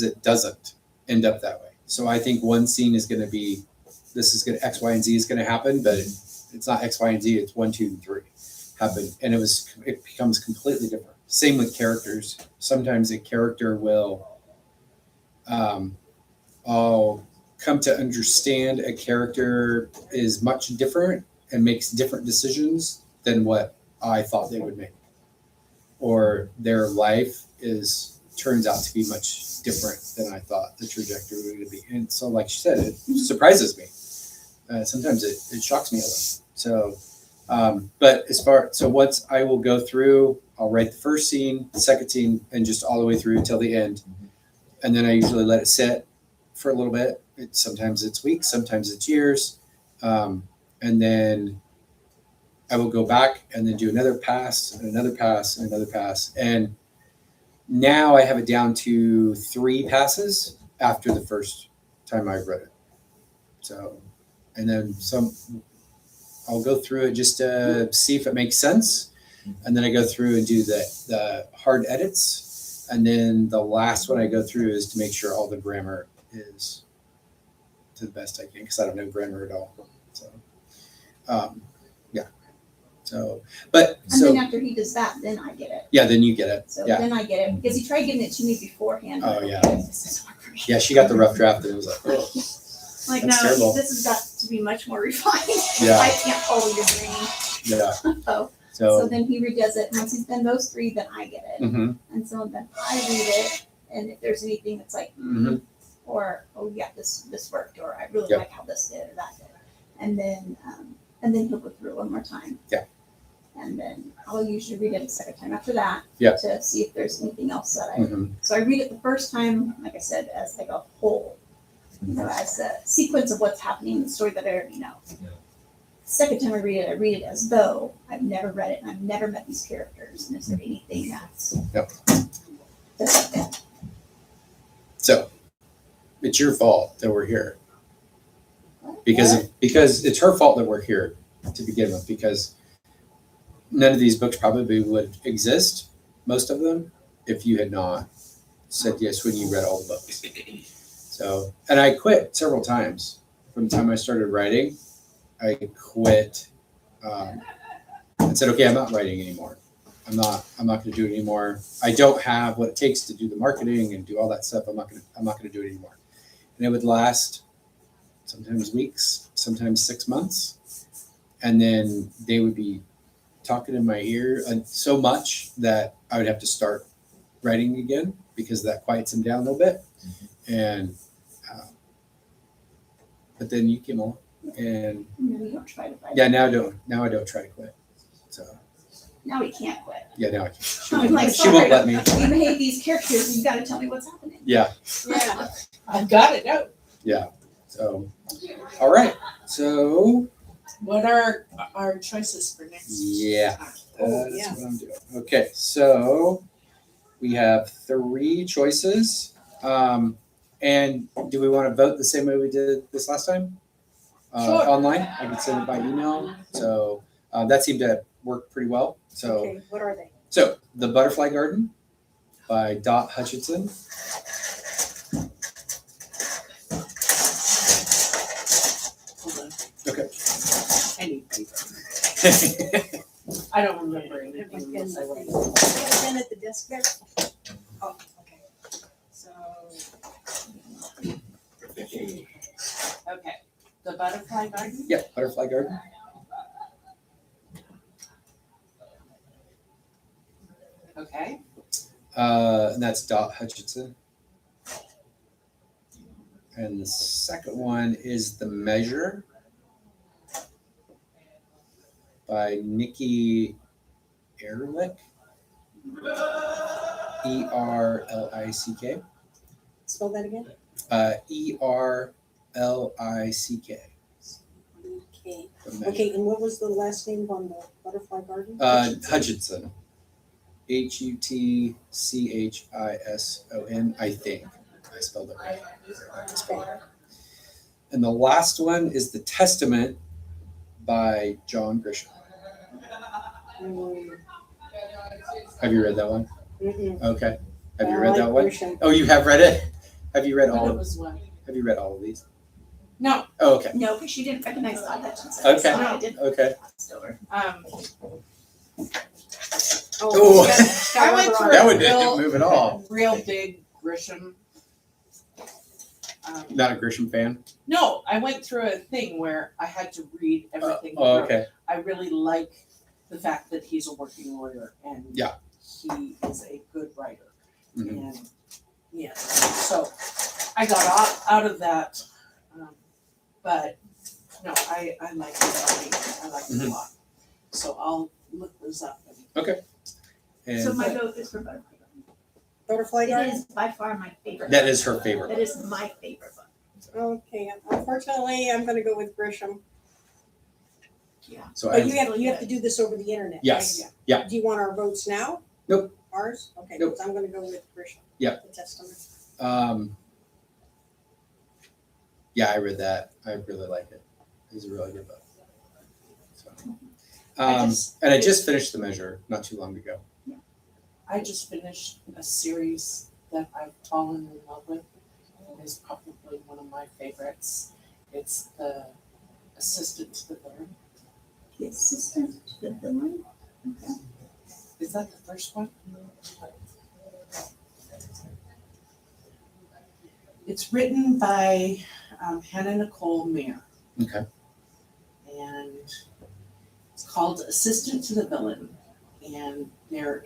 Speaker 3: it doesn't end up that way. So I think one scene is going to be, this is going to X, Y, and Z is going to happen, but it's not X, Y, and Z. It's 1, 2, and 3 happen, and it becomes completely different. Same with characters. Sometimes a character will, I'll come to understand a character is much different and makes different decisions than what I thought they would make, or their life turns out to be much different than I thought the trajectory would be. And so, like she said, it surprises me. Sometimes it shocks me a little. So, but once I will go through, I'll write the first scene, the second scene, and just all the way through till the end. And then I usually let it sit for a little bit. Sometimes it's weeks, sometimes it's years. And then I will go back and then do another pass and another pass and another pass. And now I have it down to 3 passes after the first time I read it. So, and then I'll go through it just to see if it makes sense. And then I go through and do the hard edits. And then the last one I go through is to make sure all the grammar is to the best I can, because I don't know grammar at all. So, yeah. So,
Speaker 6: And then after he does that, then I get it.
Speaker 3: yeah, then you get it.
Speaker 6: So
Speaker 3: Yeah.
Speaker 6: then I get it because he tried getting it to me beforehand.
Speaker 3: Oh,
Speaker 6: Like,
Speaker 3: yeah.
Speaker 6: okay, this is hard for me.
Speaker 3: Yeah, she got the rough draft and it was like, oh,
Speaker 6: Like,
Speaker 3: That's
Speaker 6: no,
Speaker 3: terrible.
Speaker 6: this has got to be much more refined.
Speaker 3: Yeah.
Speaker 6: I can't follow your brain.
Speaker 3: yeah.
Speaker 6: Oh, so
Speaker 3: So,
Speaker 6: then he redoes it. Once he's done those 3, then I get it.
Speaker 3: mhm,
Speaker 6: And so then I read it, and if there's anything that's like,
Speaker 3: Mhm.
Speaker 6: or oh yeah, this worked, or I really
Speaker 3: Yep.
Speaker 6: like how this did or that did, and then he'll go through it one more time.
Speaker 3: Yeah.
Speaker 6: And then I'll usually read it a second time after that.
Speaker 3: Yeah.
Speaker 6: To see if there's anything else that I.
Speaker 3: mhm,
Speaker 6: So I read it the first time, like I said, as like a whole, as a sequence of what's happening in the story that I already know.
Speaker 1: Yeah.
Speaker 6: Second time I read it as though I've never read it and I've never met these characters. And is there anything that's
Speaker 3: Yep.
Speaker 6: that's like that?
Speaker 3: So it's your fault that we're here because it's her fault that we're here to begin with, because none of these books probably would exist, most of them, if you had not said yes when you read all the books. So, and I quit several times from the time I started writing. I quit and said, okay, I'm not writing anymore. I'm not going to do it anymore. I don't have what it takes to do the marketing and do all that stuff. I'm not going to do it anymore. And it would last sometimes weeks, sometimes 6 months. And then they would be talking in my ear so much that I would have to start writing again because that quiets them down a little bit. And but then you came along, and
Speaker 6: No, you don't try to fight.
Speaker 3: yeah, now I don't try to quit. So
Speaker 6: Now we can't quit.
Speaker 3: yeah, now I can't. She
Speaker 6: I'm
Speaker 3: won't,
Speaker 6: like,
Speaker 3: she won't let me.
Speaker 6: You hate these characters. You got to tell me what's happening.
Speaker 3: Yeah.
Speaker 2: Yeah, I've got it out.
Speaker 3: Yeah. So, all right. So
Speaker 2: What are our choices for next?
Speaker 3: yeah,
Speaker 2: time?
Speaker 3: that's
Speaker 4: yeah.
Speaker 3: what I'm doing. Okay, so we have 3 choices. And do we want to vote the same way we did this last time?
Speaker 2: Sure.
Speaker 3: Online, I can send it by email. So that seemed to work pretty well. So,
Speaker 4: Okay, what are they?
Speaker 3: so The Butterfly Garden by Dot Hutchinson.
Speaker 2: Hold on.
Speaker 3: Okay.
Speaker 2: I need paper. I don't remember anything unless I write.
Speaker 4: You have a pen at the desk there? Oh, okay.
Speaker 2: So. Okay, the Butterfly Garden?
Speaker 3: Yeah, Butterfly Garden.
Speaker 2: Okay,
Speaker 3: And that's Dot Hutchinson. And the second one is The Measure by Nikki Erlick. Erlick.
Speaker 4: Spell that again?
Speaker 3: Erlick.
Speaker 4: Okay.
Speaker 3: The Measure.
Speaker 4: Okay, and what was the last name on the Butterfly Garden?
Speaker 3: Hutchinson. Hutchison, I think. I spelled it right. And the last one is The Testament by John Grisham.
Speaker 4: Mm,
Speaker 3: Have you read that one?
Speaker 4: mm-mm.
Speaker 3: Okay. Have you
Speaker 4: I
Speaker 3: read
Speaker 4: like
Speaker 3: that one?
Speaker 4: Grisham.
Speaker 3: Oh, you have read it? Have you read
Speaker 2: but
Speaker 3: all
Speaker 2: it
Speaker 3: of
Speaker 2: was one.
Speaker 3: Have you read all of these?
Speaker 2: No,
Speaker 3: Oh, okay.
Speaker 6: No, because she didn't recognize Dot Hutchinson.
Speaker 3: Okay.
Speaker 6: So I did
Speaker 3: Okay.
Speaker 6: Stiller.
Speaker 3: Oh.
Speaker 4: Scott
Speaker 2: I went
Speaker 4: Rubber
Speaker 2: through
Speaker 4: on
Speaker 3: That
Speaker 2: it.
Speaker 3: one didn't move at all.
Speaker 2: real big Grisham.
Speaker 3: Not a Grisham fan?
Speaker 2: No, I went through a thing where I had to read everything.
Speaker 3: Oh,
Speaker 2: through.
Speaker 3: okay.
Speaker 2: I really like the fact that he's a working lawyer and
Speaker 3: Yeah.
Speaker 2: he is a good writer.
Speaker 3: Mhm.
Speaker 2: And yeah, so I got out of that, but no, I like it. I like it a
Speaker 3: Mhm.
Speaker 2: lot. So I'll look those up.
Speaker 3: And
Speaker 6: So my vote is for Butterfly Garden.
Speaker 4: Butterfly
Speaker 6: It
Speaker 4: Garden?
Speaker 6: is by far my favorite.
Speaker 3: that is her favorite.
Speaker 6: That is my favorite book.
Speaker 4: Okay, unfortunately, I'm gonna go with Grisham.
Speaker 3: So
Speaker 4: But
Speaker 3: I
Speaker 4: you have to do this over the internet, right?
Speaker 3: yes. Yeah.
Speaker 4: Do you want our votes now?
Speaker 3: Nope.
Speaker 4: Ours? Okay,
Speaker 3: Nope.
Speaker 4: because I'm gonna go with Grisham.
Speaker 3: Yeah.
Speaker 4: The Testament.
Speaker 3: Yeah, I read that. I really like it. It's a really good book. So,
Speaker 2: I just-
Speaker 3: and I just finished The Measure not too long ago.
Speaker 2: I just finished a series that I've fallen in love with. It is probably one of my favorites. It's The Assistant to the Villain.
Speaker 6: The assistant to the villain. Okay.
Speaker 2: Is that the first one? It's written by Hannah Nicole Mayer.
Speaker 3: Okay.
Speaker 2: And it's called Assistant to the Villain. And there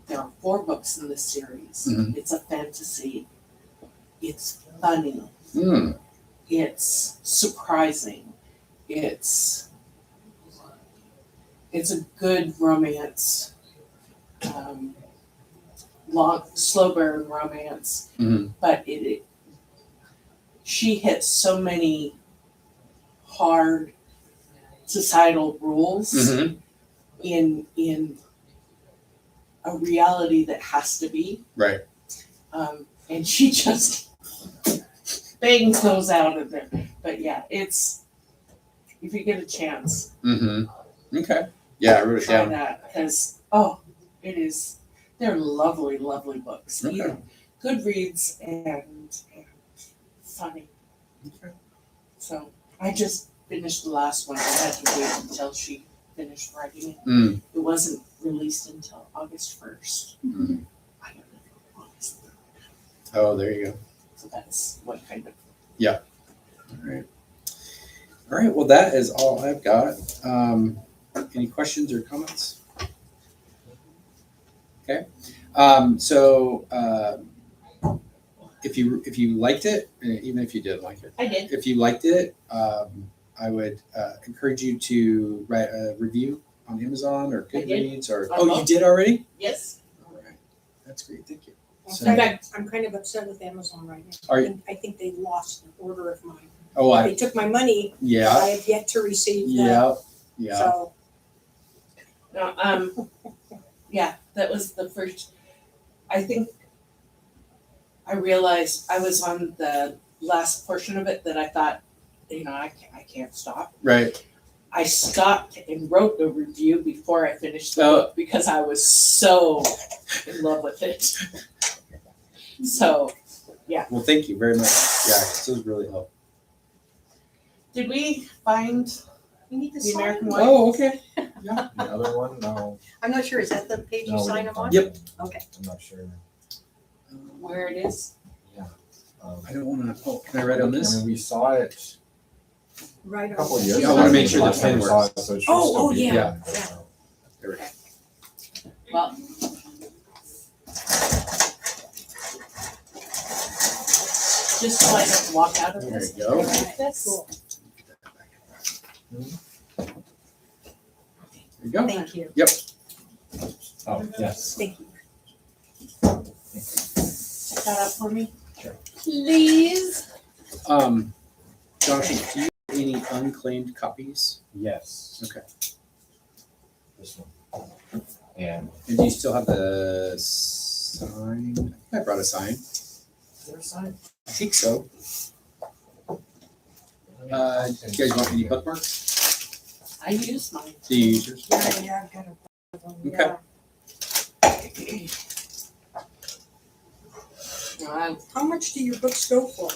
Speaker 2: are 4 books in this series.
Speaker 3: Mhm.
Speaker 2: It's a fantasy. It's funny.
Speaker 3: Mm.
Speaker 2: It's surprising. It's a good romance. Slow burn romance.
Speaker 3: Mhm.
Speaker 2: But she hits so many hard societal rules
Speaker 3: Mhm.
Speaker 2: in a reality that has to be.
Speaker 3: Right.
Speaker 2: And she just bangs those out of there. But yeah, it's, if you get a chance,
Speaker 3: Mm-hmm. Okay. Yeah, I wrote it
Speaker 2: try
Speaker 3: down.
Speaker 2: that because they're lovely, lovely books.
Speaker 3: Okay.
Speaker 2: Either good reads and funny.
Speaker 3: Okay.
Speaker 2: So I just finished the last one. I had to wait until she finished writing it.
Speaker 3: Mm.
Speaker 2: It wasn't released until August 1st.
Speaker 3: Mm.
Speaker 2: I don't know, August 3rd.
Speaker 3: Oh, there you go.
Speaker 2: So that's what kind of.
Speaker 3: Yeah. All right. Well, that is all I've got. Any questions or comments? Okay. If you liked it, even if you didn't like it,
Speaker 6: I did.
Speaker 3: if you liked it, I would encourage you to write a review on Amazon or
Speaker 2: I did.
Speaker 3: Goodreads or.
Speaker 2: I
Speaker 3: Oh, you
Speaker 2: love-
Speaker 3: did already?
Speaker 2: Yes.
Speaker 3: All right. That's great. Thank you.
Speaker 4: In
Speaker 3: So-
Speaker 4: fact, I'm kind of upset with Amazon right now.
Speaker 3: Are you-
Speaker 4: I think they lost an order of mine.
Speaker 3: Oh,
Speaker 4: They took my money, but
Speaker 3: yeah,
Speaker 4: I have yet to receive that.
Speaker 3: yeah.
Speaker 4: So,
Speaker 2: No, yeah, that was the first, I think I realized I was on the last portion of it that I thought, I can't stop.
Speaker 3: Right.
Speaker 2: I stopped and wrote the review before I finished the
Speaker 3: Oh.
Speaker 2: book because I was so in love with it. So,
Speaker 3: Well, thank you very much. Yeah, this was really helpful.
Speaker 2: did we find
Speaker 4: you need to
Speaker 2: the
Speaker 4: sign
Speaker 2: American
Speaker 4: them.
Speaker 2: one?
Speaker 3: Oh, okay.
Speaker 1: The other one, no.
Speaker 4: I'm not sure, is that the page you
Speaker 1: No, we
Speaker 4: sign
Speaker 1: didn't
Speaker 4: them on?
Speaker 1: find
Speaker 3: Yep.
Speaker 1: it.
Speaker 4: Okay.
Speaker 1: I'm not sure.
Speaker 2: Where it is?
Speaker 3: I don't want to. Oh, can I write on this?
Speaker 1: I mean, we saw it
Speaker 4: Right
Speaker 1: a
Speaker 4: on.
Speaker 1: couple of years
Speaker 3: Yeah,
Speaker 1: ago.
Speaker 3: I wanna make sure the
Speaker 1: Last time
Speaker 3: pen
Speaker 1: we saw
Speaker 3: works.
Speaker 1: it, so it should
Speaker 4: Oh,
Speaker 1: still
Speaker 4: oh,
Speaker 1: be
Speaker 4: yeah,
Speaker 1: there.
Speaker 4: yeah.
Speaker 3: There we go.
Speaker 2: Well, just so I don't walk out of
Speaker 3: There
Speaker 2: this.
Speaker 3: you go.
Speaker 2: Like this.
Speaker 4: Cool.
Speaker 3: There you go.
Speaker 4: Thank you.
Speaker 1: Oh, yes.
Speaker 4: Thank you.
Speaker 2: Check that out for me.
Speaker 6: Please.
Speaker 3: Josh, do you have any unclaimed copies?
Speaker 1: Yes.
Speaker 3: Okay.
Speaker 1: This one. And
Speaker 3: And do you still have the sign? I think I brought a sign.
Speaker 1: is there a sign?
Speaker 3: I think so. Do you guys want any bookmarks?
Speaker 2: I use mine.
Speaker 3: Do you use yours?
Speaker 4: Yeah, I've got a.
Speaker 3: Okay.
Speaker 4: Yeah. How much do your books go for?